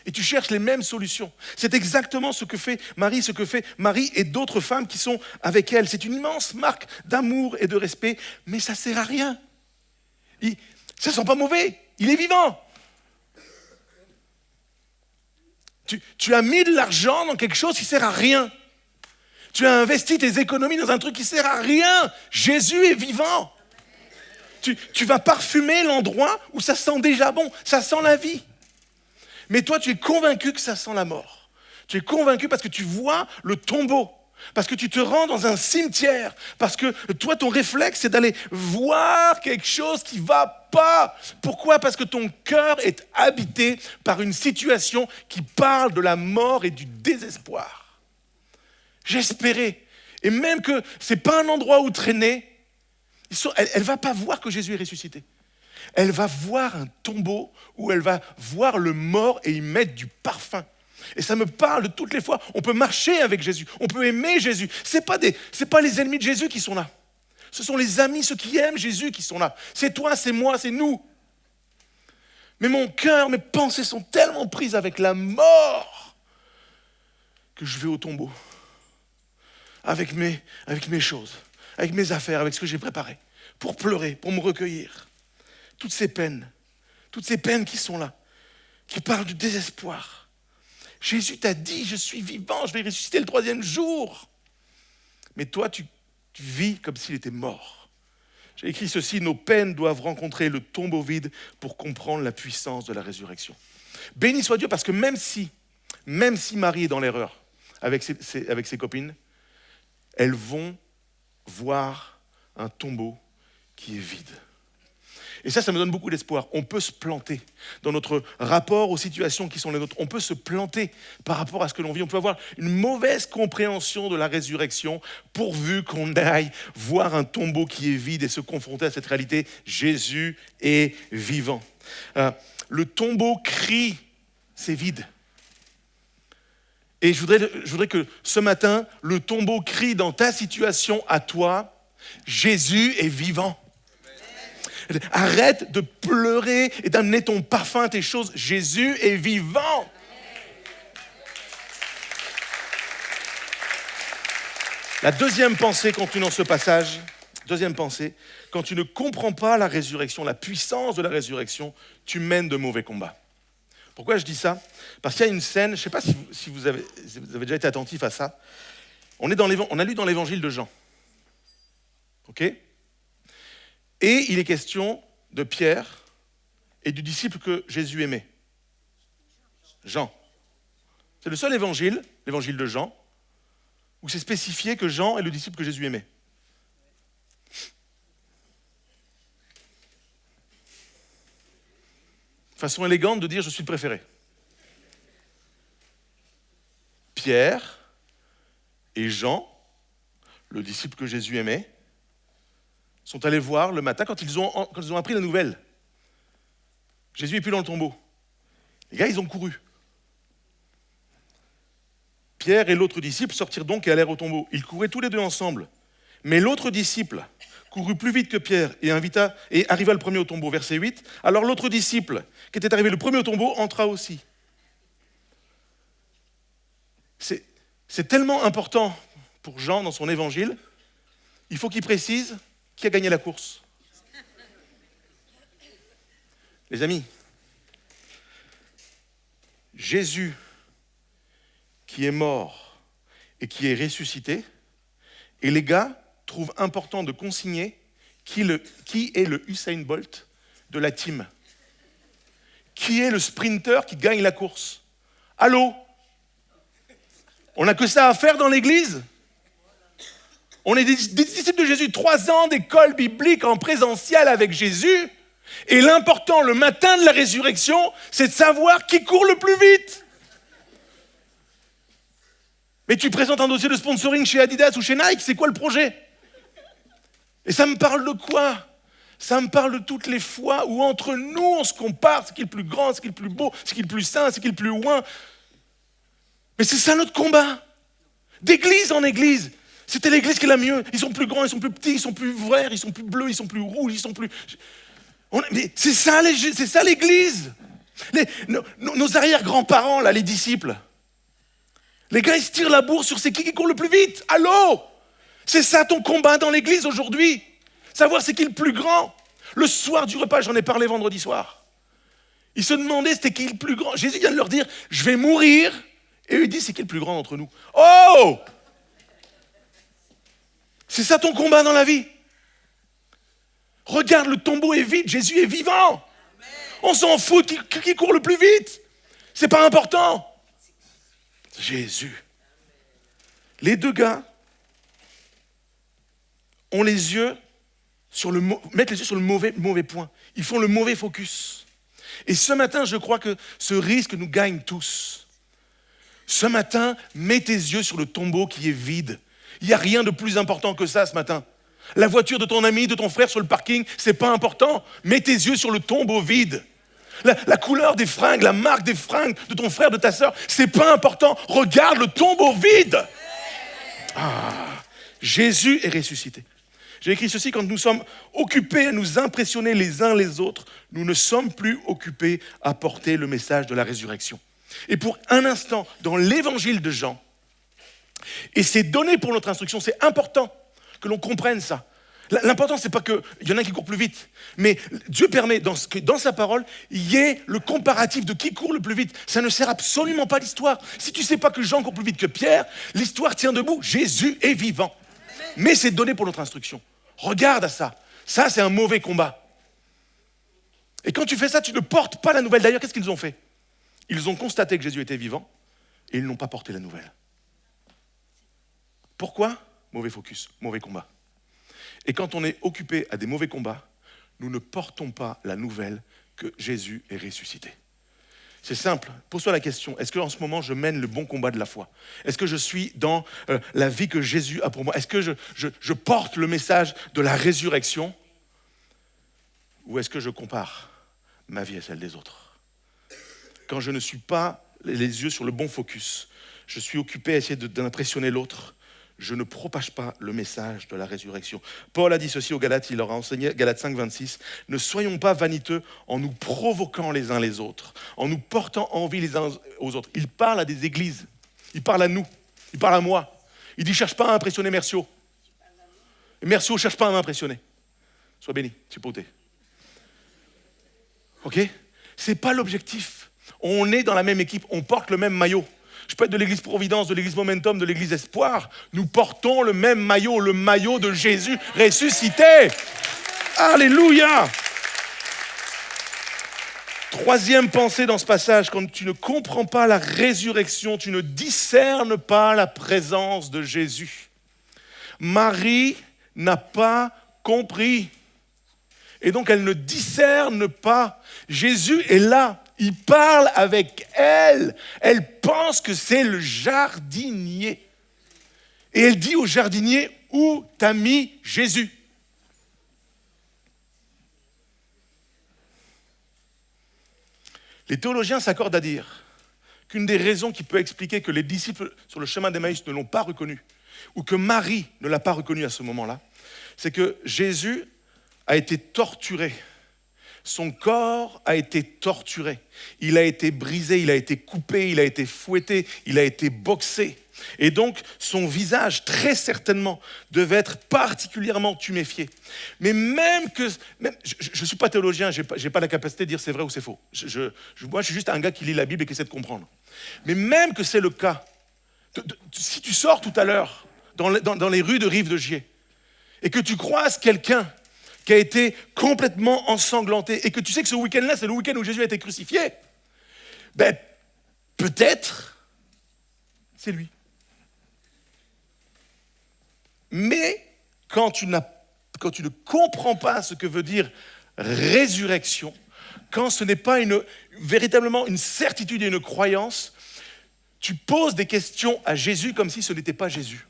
et tu cherches les mêmes solutions. C'est exactement ce que fait Marie et d'autres femmes qui sont avec elle. C'est une immense marque d'amour et de respect, mais ça ne sert à rien. Ça ne sent pas mauvais, il est vivant. Tu as mis de l'argent dans quelque chose qui ne sert à rien. Tu as investi tes économies dans un truc qui ne sert à rien. Jésus est vivant. Tu vas parfumer l'endroit où ça sent déjà bon, ça sent la vie. Mais toi, tu es convaincu que ça sent la mort. Tu es convaincu parce que tu vois le tombeau, parce que tu te rends dans un cimetière, parce que toi, ton réflexe, c'est d'aller voir quelque chose qui ne va pas. Pourquoi? Parce que ton cœur est habité par une situation qui parle de la mort et du désespoir. J'espérais. Et même que ce n'est pas un endroit où traîner, elle ne va pas voir que Jésus est ressuscité. Elle va voir un tombeau où elle va voir le mort et y mettre du parfum. Et ça me parle de toutes les fois. On peut marcher avec Jésus, on peut aimer Jésus. C'est pas les ennemis de Jésus qui sont là. Ce sont les amis, ceux qui aiment Jésus qui sont là. C'est toi, c'est moi, c'est nous. Mais mon cœur, mes pensées sont tellement prises avec la mort que je vais au tombeau. Avec mes choses, avec mes affaires, avec ce que j'ai préparé, pour pleurer, pour me recueillir. Toutes ces peines qui sont là, qui parlent du désespoir. Jésus t'a dit, je suis vivant, je vais ressusciter le 3e jour. Mais toi, tu vis comme s'il était mort. J'ai écrit ceci, nos peines doivent rencontrer le tombeau vide pour comprendre la puissance de la résurrection. Béni soit Dieu, parce que même si Marie est dans l'erreur avec ses copines, elles vont voir un tombeau qui est vide. Et ça me donne beaucoup d'espoir. On peut se planter dans notre rapport aux situations qui sont les nôtres. On peut se planter par rapport à ce que l'on vit. On peut avoir une mauvaise compréhension de la résurrection pourvu qu'on aille voir un tombeau qui est vide et se confronter à cette réalité. Jésus est vivant. Le tombeau crie, c'est vide. Et je voudrais que ce matin, le tombeau crie dans ta situation à toi, Jésus est vivant. Arrête de pleurer et d'amener ton parfum, tes choses. Jésus est vivant. La deuxième pensée contenue dans ce passage, quand tu ne comprends pas la résurrection, la puissance de la résurrection, tu mènes de mauvais combats. Pourquoi je dis ça? Parce qu'il y a une scène, je ne sais pas si vous avez déjà été attentif à ça. On a lu dans l'évangile de Jean. Ok? Et il est question de Pierre et du disciple que Jésus aimait? Jean. C'est le seul évangile, l'évangile de Jean, où c'est spécifié que Jean est le disciple que Jésus aimait. Façon élégante de dire je suis le préféré. Pierre et Jean, le disciple que Jésus aimait, sont allés voir le matin quand ils ont appris la nouvelle. Jésus n'est plus dans le tombeau. Les gars, ils ont couru. Pierre et l'autre disciple sortirent donc et allèrent au tombeau. Ils couraient tous les deux ensemble. Mais l'autre disciple courut plus vite que Pierre et arriva le premier au tombeau. Verset 8. Alors l'autre disciple, qui était arrivé le premier au tombeau, entra aussi. C'est tellement important pour Jean dans son évangile, il faut qu'il précise qui a gagné la course. Les amis, Jésus qui est mort et qui est ressuscité, et les gars trouvent important de consigner qui est le Usain Bolt de la team. Qui est le sprinter qui gagne la course? Allô? On n'a que ça à faire dans l'église? On est des disciples de Jésus, 3 ans d'école biblique en présentiel avec Jésus, et l'important le matin de la résurrection, c'est de savoir qui court le plus vite. Mais tu présentes un dossier de sponsoring chez Adidas ou chez Nike, c'est quoi le projet? Et ça me parle de quoi? Ça me parle de toutes les fois où entre nous on se compare, ce qui est le plus grand, ce qui est le plus beau, ce qui est le plus saint, ce qui est le plus loin. Mais c'est ça notre combat. D'église en église. C'était l'église qui est la mieux. Ils sont plus grands, ils sont plus petits, ils sont plus verts, ils sont plus bleus, ils sont plus rouges, ils sont plus... Mais c'est ça l'église. Nos arrière-grands-parents, là, les disciples. Les gars, ils se tirent la bourre sur c'est qui court le plus vite. Allô? C'est ça ton combat dans l'église aujourd'hui. Savoir c'est qui le plus grand. Le soir du repas, j'en ai parlé vendredi soir. Ils se demandaient c'était qui le plus grand. Jésus vient de leur dire, je vais mourir. Et eux, ils disent, c'est qui le plus grand d'entre nous? Oh! C'est ça ton combat dans la vie. Regarde, le tombeau est vide, Jésus est vivant. Amen. On s'en fout qui court le plus vite. C'est pas important. Jésus. Les deux gars ont les yeux mettent les yeux sur le mauvais point. Ils font le mauvais focus. Et ce matin, je crois que ce risque nous gagne tous. Ce matin, mets tes yeux sur le tombeau qui est vide. Il n'y a rien de plus important que ça ce matin. La voiture de ton ami, de ton frère sur le parking, c'est pas important. Mets tes yeux sur le tombeau vide. La couleur des fringues, la marque des fringues de ton frère, de ta sœur, c'est pas important. Regarde le tombeau vide. Jésus est ressuscité. J'ai écrit ceci, quand nous sommes occupés à nous impressionner les uns les autres, nous ne sommes plus occupés à porter le message de la résurrection. Et pour un instant, dans l'évangile de Jean, et c'est donné pour notre instruction, c'est important que l'on comprenne ça. L'important, c'est pas qu'il y en a un qui court plus vite, mais Dieu permet que dans sa parole, il y ait le comparatif de qui court le plus vite. Ça ne sert absolument pas l'histoire. Si tu ne sais pas que Jean court plus vite que Pierre, l'histoire tient debout. Jésus est vivant. Mais c'est donné pour notre instruction. Regarde à ça. Ça, c'est un mauvais combat. Et quand tu fais ça, tu ne portes pas la nouvelle. D'ailleurs, qu'est-ce qu'ils ont fait? Ils ont constaté que Jésus était vivant et ils n'ont pas porté la nouvelle. Pourquoi? Mauvais focus, mauvais combat. Et quand on est occupé à des mauvais combats, nous ne portons pas la nouvelle que Jésus est ressuscité. C'est simple, pose-toi la question, est-ce qu'en ce moment je mène le bon combat de la foi? Est-ce que je suis dans la vie que Jésus a pour moi? Est-ce que je porte le message de la résurrection? Ou est-ce que je compare ma vie à celle des autres? Quand je ne suis pas les yeux sur le bon focus, je suis occupé à essayer d'impressionner l'autre, je ne propage pas le message de la résurrection. Paul a dit ceci aux Galates, il leur a enseigné, Galates 5, 26, « Ne soyons pas vaniteux en nous provoquant les uns les autres, en nous portant envie les uns aux autres. » Il parle à des églises, il parle à nous, il parle à moi. Il dit « Cherche pas à impressionner Mercio. » Et Mercio ne cherche pas à m'impressionner. Sois béni, chipoté. Ok? Ce n'est pas l'objectif. On est dans la même équipe, on porte le même maillot. Je peux être de l'église Providence, de l'église Momentum, de l'église Espoir. Nous portons le même maillot, le maillot de Jésus ressuscité. Alléluia. Troisième pensée dans ce passage, quand tu ne comprends pas la résurrection, tu ne discernes pas la présence de Jésus. Marie n'a pas compris. Et donc elle ne discerne pas. Jésus est là, il parle avec elle. Elle pense que c'est le jardinier. Et elle dit au jardinier, où t'as mis Jésus ? Les théologiens s'accordent à dire qu'une des raisons qui peut expliquer que les disciples sur le chemin d'Emmaüs ne l'ont pas reconnu, ou que Marie ne l'a pas reconnu à ce moment-là, c'est que Jésus a été torturé. Son corps a été torturé. Il a été brisé, il a été coupé, il a été fouetté, il a été boxé. Et donc, son visage, très certainement, devait être particulièrement tuméfié. Mais même que... je ne suis pas théologien, je n'ai pas la capacité de dire c'est vrai ou c'est faux. Moi, je suis juste un gars qui lit la Bible et qui essaie de comprendre. Mais même que c'est le cas, si tu sors tout à l'heure dans les rues de Rive-de-Gier et que tu croises quelqu'un qui a été complètement ensanglanté et que tu sais que ce week-end-là, c'est le week-end où Jésus a été crucifié, ben, peut-être, c'est lui. Mais quand tu ne comprends pas ce que veut dire résurrection, quand ce n'est pas véritablement une certitude et une croyance, tu poses des questions à Jésus comme si ce n'était pas Jésus.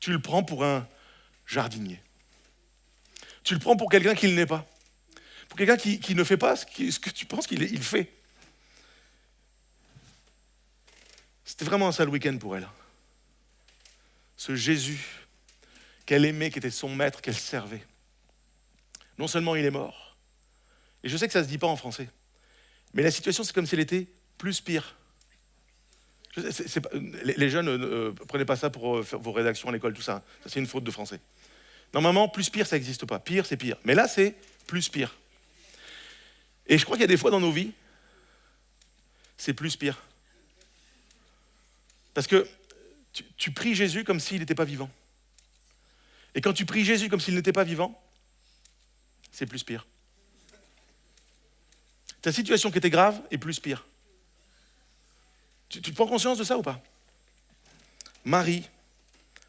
Tu le prends pour un jardinier. Tu le prends pour quelqu'un qui ne l'est pas. Pour quelqu'un qui ne fait pas ce que tu penses qu'il fait. C'était vraiment un sale week-end pour elle. Ce Jésus qu'elle aimait, qui était son maître, qu'elle servait. Non seulement il est mort, et je sais que ça ne se dit pas en français, mais la situation c'est comme si elle était plus pire. Les jeunes, ne prenez pas ça pour faire vos rédactions à l'école, tout ça. Ça c'est une faute de français. Normalement, plus pire, ça n'existe pas. Pire, c'est pire. Mais là, c'est plus pire. Et je crois qu'il y a des fois dans nos vies, c'est plus pire. Parce que tu pries Jésus comme s'il n'était pas vivant. Et quand tu pries Jésus comme s'il n'était pas vivant, c'est plus pire. Ta situation qui était grave est plus pire. Tu te prends conscience de ça ou pas ? Marie,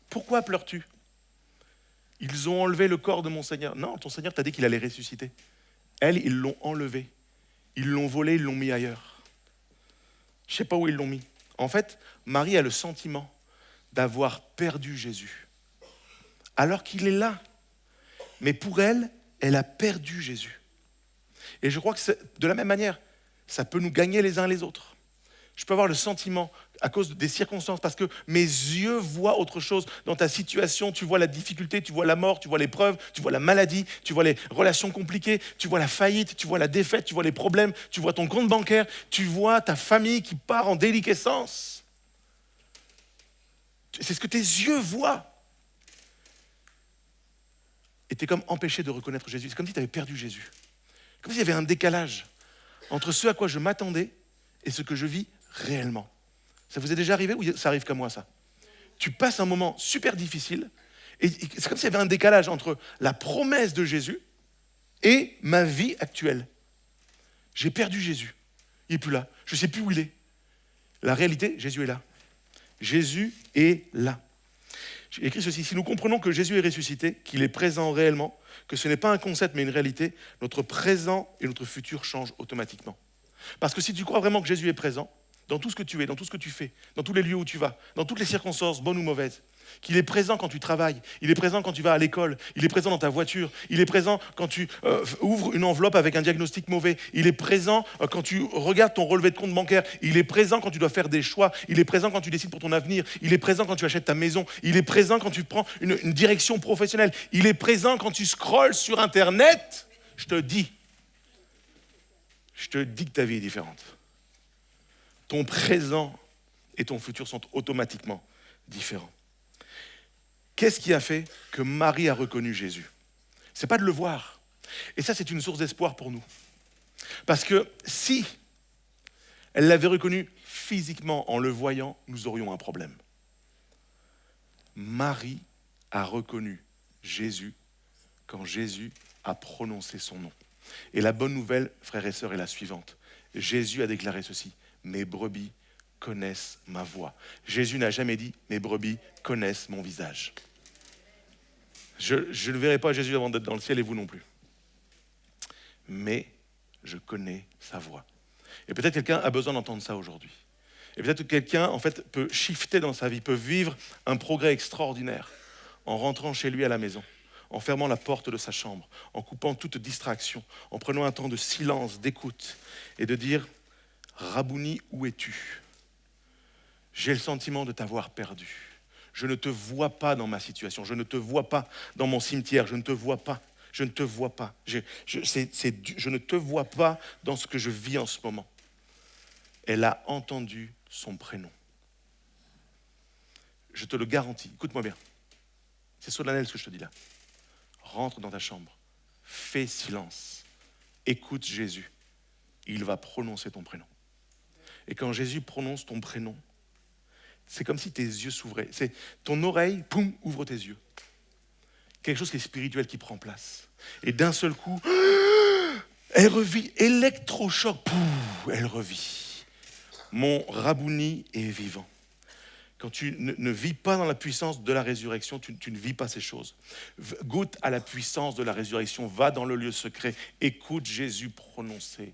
pourquoi pleures-tu ? Ils ont enlevé le corps de mon Seigneur. Non, ton Seigneur t'a dit qu'il allait ressusciter. Elle, ils l'ont enlevé. Ils l'ont volé, ils l'ont mis ailleurs. Je ne sais pas où ils l'ont mis. En fait, Marie a le sentiment d'avoir perdu Jésus. Alors qu'il est là. Mais pour elle, elle a perdu Jésus. Et je crois que de la même manière, ça peut nous gagner les uns les autres. Je peux avoir le sentiment, à cause des circonstances, parce que mes yeux voient autre chose dans ta situation. Tu vois la difficulté, tu vois la mort, tu vois l'épreuve, tu vois la maladie, tu vois les relations compliquées, tu vois la faillite, tu vois la défaite, tu vois les problèmes, tu vois ton compte bancaire, tu vois ta famille qui part en déliquescence. C'est ce que tes yeux voient. Et tu es comme empêché de reconnaître Jésus. C'est comme si tu avais perdu Jésus. Comme s'il y avait un décalage entre ce à quoi je m'attendais et ce que je vis réellement. Ça vous est déjà arrivé ou ça arrive qu'à moi ça ? Tu passes un moment super difficile et c'est comme s'il y avait un décalage entre la promesse de Jésus et ma vie actuelle. J'ai perdu Jésus. Il n'est plus là. Je ne sais plus où il est. La réalité, Jésus est là. Jésus est là. J'ai écrit ceci. Si nous comprenons que Jésus est ressuscité, qu'il est présent réellement, que ce n'est pas un concept mais une réalité, notre présent et notre futur changent automatiquement. Parce que si tu crois vraiment que Jésus est présent, dans tout ce que tu es, dans tout ce que tu fais, dans tous les lieux où tu vas, dans toutes les circonstances, bonnes ou mauvaises, qu'il est présent quand tu travailles, il est présent quand tu vas à l'école, il est présent dans ta voiture, il est présent quand tu ouvres une enveloppe avec un diagnostic mauvais, il est présent quand tu regardes ton relevé de compte bancaire, il est présent quand tu dois faire des choix, il est présent quand tu décides pour ton avenir, il est présent quand tu achètes ta maison, il est présent quand tu prends une direction professionnelle, il est présent quand tu scrolles sur Internet. Je te dis que ta vie est différente. Ton présent et ton futur sont automatiquement différents. Qu'est-ce qui a fait que Marie a reconnu Jésus ? C'est pas de le voir. Et ça, c'est une source d'espoir pour nous. Parce que si elle l'avait reconnu physiquement en le voyant, nous aurions un problème. Marie a reconnu Jésus quand Jésus a prononcé son nom. Et la bonne nouvelle, frères et sœurs, est la suivante. Jésus a déclaré ceci, mes brebis connaissent ma voix. Jésus n'a jamais dit, mes brebis connaissent mon visage. Je ne verrai pas Jésus avant d'être dans le ciel et vous non plus. Mais je connais sa voix. Et peut-être quelqu'un a besoin d'entendre ça aujourd'hui. Et peut-être que quelqu'un, en fait, peut shifter dans sa vie, peut vivre un progrès extraordinaire en rentrant chez lui à la maison, en fermant la porte de sa chambre, en coupant toute distraction, en prenant un temps de silence, d'écoute, et de dire « Rabouni, où es-tu ? J'ai le sentiment de t'avoir perdu. Je ne te vois pas dans ma situation, je ne te vois pas dans mon cimetière, je ne te vois pas. Je ne te vois pas. Je ne te vois pas dans ce que je vis en ce moment. » Elle a entendu son prénom. Je te le garantis. Écoute-moi bien. C'est solennel ce que je te dis là. Rentre dans ta chambre. Fais silence. Écoute Jésus. Il va prononcer ton prénom. Et quand Jésus prononce ton prénom, c'est comme si tes yeux s'ouvraient. C'est ton oreille, poum, ouvre tes yeux. Quelque chose qui est spirituel qui prend place. Et d'un seul coup, elle revit, électrochoc, pouf, elle revit. Mon Rabouni est vivant. Quand tu ne vis pas dans la puissance de la résurrection, tu ne vis pas ces choses. Goûte à la puissance de la résurrection, va dans le lieu secret, écoute Jésus prononcer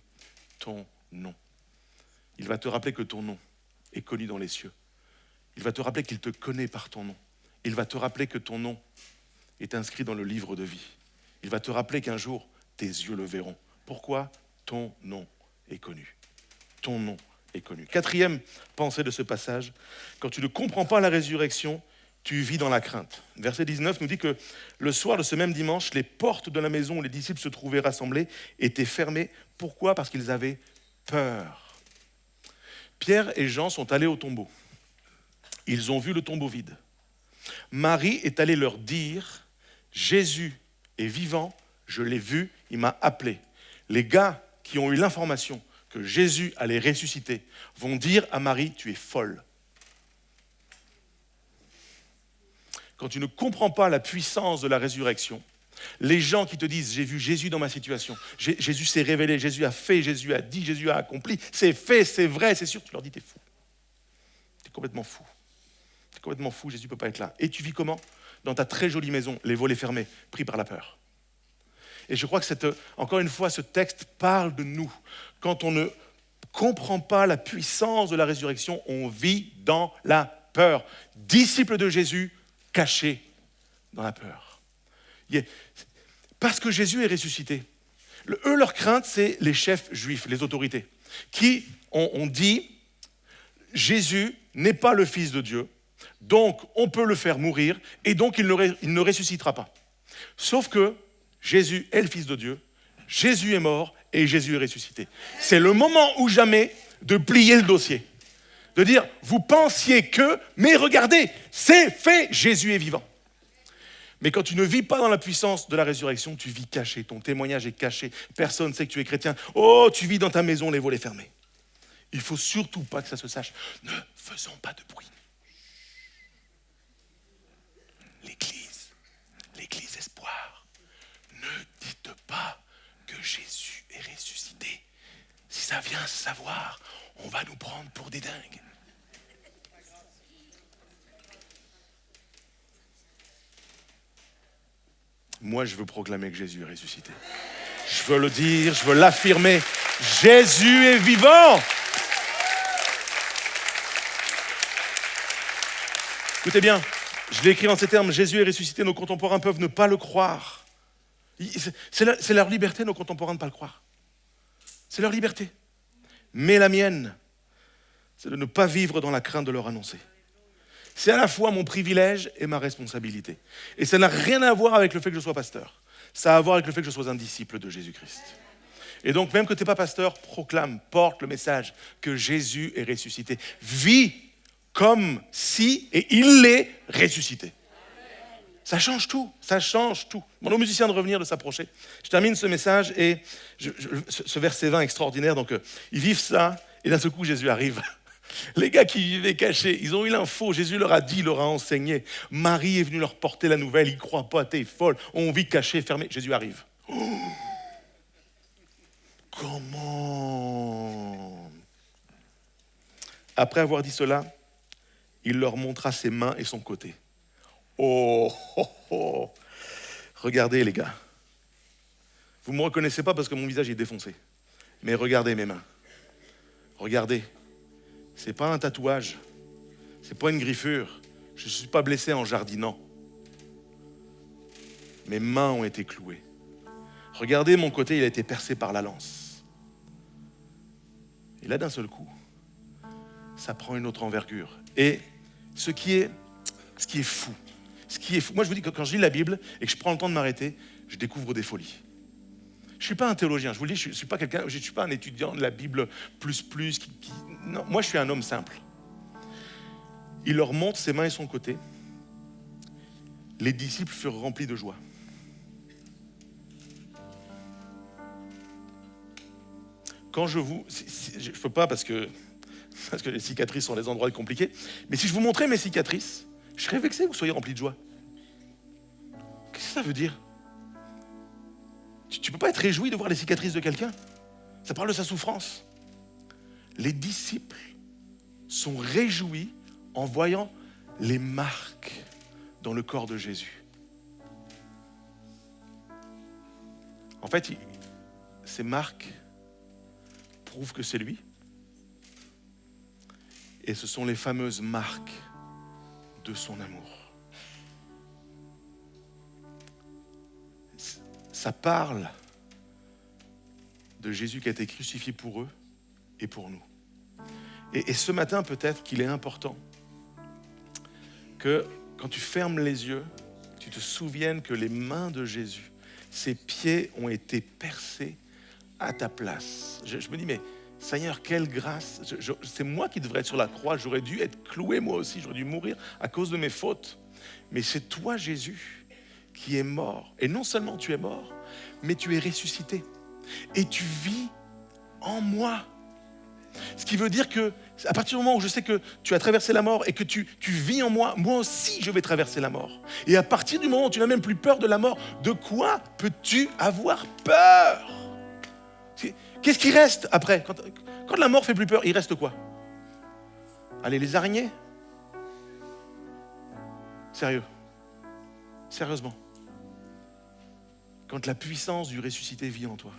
ton nom. Il va te rappeler que ton nom est connu dans les cieux. Il va te rappeler qu'il te connaît par ton nom. Il va te rappeler que ton nom est inscrit dans le livre de vie. Il va te rappeler qu'un jour, tes yeux le verront. Pourquoi ? Ton nom est connu. Ton nom est connu. Quatrième pensée de ce passage, quand tu ne comprends pas la résurrection, tu vis dans la crainte. Verset 19 nous dit que le soir de ce même dimanche, les portes de la maison où les disciples se trouvaient rassemblés étaient fermées. Pourquoi ? Parce qu'ils avaient peur. Pierre et Jean sont allés au tombeau. Ils ont vu le tombeau vide. Marie est allée leur dire « Jésus est vivant, je l'ai vu, il m'a appelé ». Les gars qui ont eu l'information que Jésus allait ressusciter vont dire à Marie « Tu es folle ». Quand tu ne comprends pas la puissance de la résurrection, les gens qui te disent « J'ai vu Jésus dans ma situation, Jésus s'est révélé, Jésus a fait, Jésus a dit, Jésus a accompli, c'est fait, c'est vrai, c'est sûr », tu leur dis « T'es fou, t'es complètement fou, t'es complètement fou, Jésus ne peut pas être là ». Et tu vis comment ? Dans ta très jolie maison, les volets fermés, pris par la peur. Et je crois que encore une fois, ce texte parle de nous. Quand on ne comprend pas la puissance de la résurrection, on vit dans la peur. Disciples de Jésus, cachés dans la peur. Parce que Jésus est ressuscité. Eux, leur crainte, c'est les chefs juifs, les autorités, qui ont dit « Jésus n'est pas le Fils de Dieu, donc on peut le faire mourir, et donc il ne ressuscitera pas. » Sauf que Jésus est le Fils de Dieu, Jésus est mort et Jésus est ressuscité. C'est le moment ou jamais de plier le dossier. De dire, vous pensiez que, mais regardez, c'est fait, Jésus est vivant. Mais quand tu ne vis pas dans la puissance de la résurrection, tu vis caché, ton témoignage est caché, personne ne sait que tu es chrétien. Oh, tu vis dans ta maison, les volets fermés. Il ne faut surtout pas que ça se sache. Ne faisons pas de bruit. L'église espoir. Ne dites pas que Jésus est ressuscité. Si ça vient se savoir, on va nous prendre pour des dingues. Moi, je veux proclamer que Jésus est ressuscité. Je veux le dire, je veux l'affirmer. Jésus est vivant. Écoutez bien, je l'ai écrit en ces termes. Jésus est ressuscité, nos contemporains peuvent ne pas le croire. C'est leur liberté, nos contemporains, de ne pas le croire. C'est leur liberté. Mais la mienne, c'est de ne pas vivre dans la crainte de leur annoncer. C'est à la fois mon privilège et ma responsabilité. Et ça n'a rien à voir avec le fait que je sois pasteur. Ça a à voir avec le fait que je sois un disciple de Jésus-Christ. Et donc, même que tu n'es pas pasteur, proclame, porte le message que Jésus est ressuscité. Vis comme si, et il est ressuscité. Ça change tout, ça change tout. Demande aux musiciens de revenir, de s'approcher. Je termine ce message et ce verset 20 extraordinaire. Donc, ils vivent ça et d'un seul coup, Jésus arrive. Les gars qui vivaient cachés, ils ont eu l'info, Jésus leur a dit, il leur a enseigné. Marie est venue leur porter la nouvelle, ils ne croient pas, t'es folle, on vit caché, fermé. Jésus arrive. Oh, Comment? Après avoir dit cela, il leur montra ses mains et son côté. Oh, oh, oh. Regardez les gars. Vous ne me reconnaissez pas parce que mon visage est défoncé. Mais regardez mes mains. Regardez. C'est pas un tatouage. C'est pas une griffure. Je ne suis pas blessé en jardinant. Mes mains ont été clouées. Regardez mon côté, il a été percé par la lance. Et là, d'un seul coup, ça prend une autre envergure. Et ce qui est fou, moi je vous dis que quand je lis la Bible et que je prends le temps de m'arrêter, je découvre des folies. Je ne suis pas un théologien, je vous le dis, je ne suis pas quelqu'un, je ne suis pas un étudiant de la Bible non, moi je suis un homme simple. Il leur montre ses mains et son côté. Les disciples furent remplis de joie. Quand je ne peux pas parce que les cicatrices sont des endroits compliqués, mais si je vous montrais mes cicatrices, je serais vexé que vous soyez remplis de joie. Qu'est-ce que ça veut dire? Tu ne peux pas être réjoui de voir les cicatrices de quelqu'un. Ça parle de sa souffrance. Les disciples sont réjouis en voyant les marques dans le corps de Jésus. En fait, ces marques prouvent que c'est lui. Et ce sont les fameuses marques de son amour. Ça parle de Jésus qui a été crucifié pour eux et pour nous. Et ce matin, peut-être qu'il est important que quand tu fermes les yeux, tu te souviennes que les mains de Jésus, ses pieds ont été percés à ta place. Je me dis, mais Seigneur, quelle grâce. C'est moi qui devrais être sur la croix. J'aurais dû être cloué moi aussi. J'aurais dû mourir à cause de mes fautes. Mais c'est toi, Jésus, qui es mort. Et non seulement tu es mort, mais tu es ressuscité. Et tu vis en moi. Ce qui veut dire que, à partir du moment où je sais que tu as traversé la mort et que tu vis en moi, moi aussi je vais traverser la mort. Et à partir du moment où tu n'as même plus peur de la mort, de quoi peux-tu avoir peur? Qu'est-ce qui reste après? Quand la mort fait plus peur, il reste quoi? Allez, les araignées? Sérieux? Sérieusement? Quand la puissance du ressuscité vit en toi,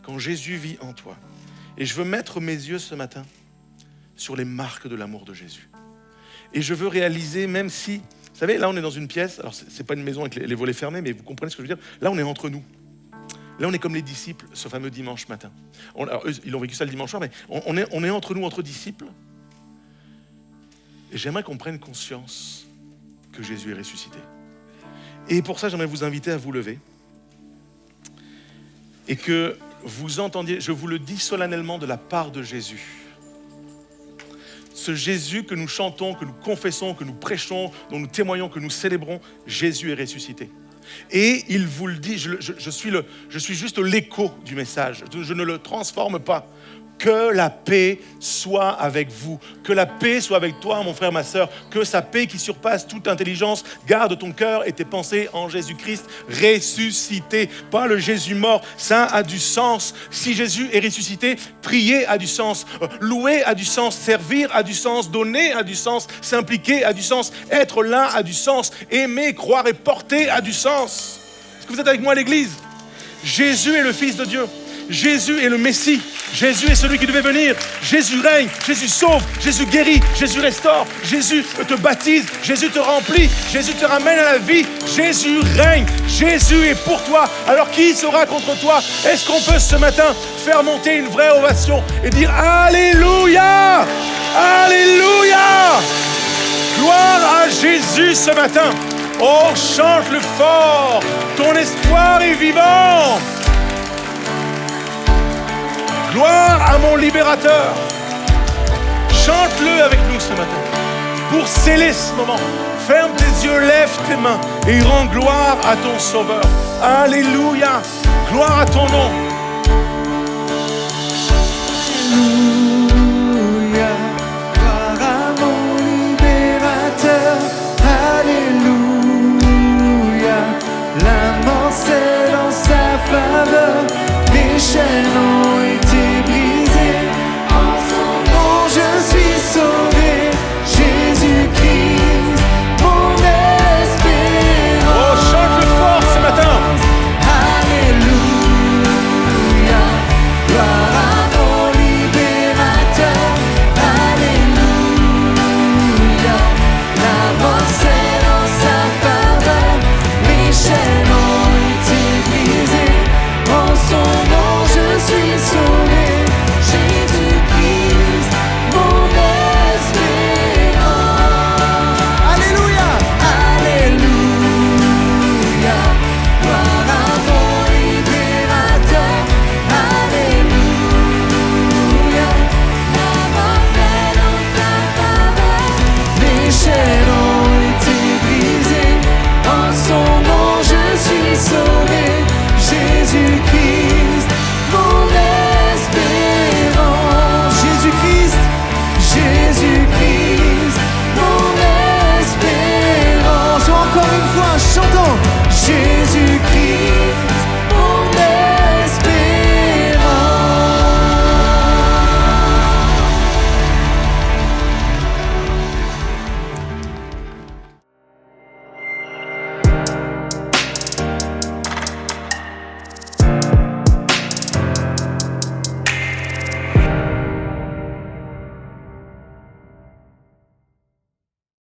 quand Jésus vit en toi, et je veux mettre mes yeux ce matin sur les marques de l'amour de Jésus. Et je veux réaliser, même si, vous savez, là on est dans une pièce, alors c'est pas une maison avec les volets fermés, mais vous comprenez ce que je veux dire. Là on est entre nous. Là on est comme les disciples ce fameux dimanche matin. Alors eux, ils ont vécu ça le dimanche soir, mais on est entre nous, entre disciples. Et j'aimerais qu'on prenne conscience que Jésus est ressuscité. Et pour ça, j'aimerais vous inviter à vous lever. Et que vous entendiez, je vous le dis solennellement de la part de Jésus. Ce Jésus que nous chantons, que nous confessons, que nous prêchons, dont nous témoignons, que nous célébrons, Jésus est ressuscité. Et il vous le dit, je suis juste l'écho du message, je ne le transforme pas. Que la paix soit avec vous, que la paix soit avec toi, mon frère, ma sœur, que sa paix qui surpasse toute intelligence garde ton cœur et tes pensées en Jésus-Christ ressuscité, pas le Jésus mort. Ça a du sens. Si Jésus est ressuscité, prier a du sens, louer a du sens, servir a du sens, donner a du sens, s'impliquer a du sens, être là a du sens, aimer, croire et porter a du sens. Est-ce que vous êtes avec moi à l'église? Jésus est le Fils de Dieu. Jésus est le Messie. Jésus est celui qui devait venir. Jésus règne. Jésus sauve. Jésus guérit. Jésus restaure. Jésus te baptise. Jésus te remplit. Jésus te ramène à la vie. Jésus règne. Jésus est pour toi. Alors qui sera contre toi? Est-ce qu'on peut ce matin faire monter une vraie ovation et dire Alléluia! Alléluia! Gloire à Jésus ce matin. Oh, chante-le fort. Ton espoir est vivant. Gloire à mon libérateur. Chante-le avec nous ce matin. Pour sceller ce moment, ferme tes yeux, lève tes mains et rends gloire à ton Sauveur. Alléluia. Gloire à ton nom.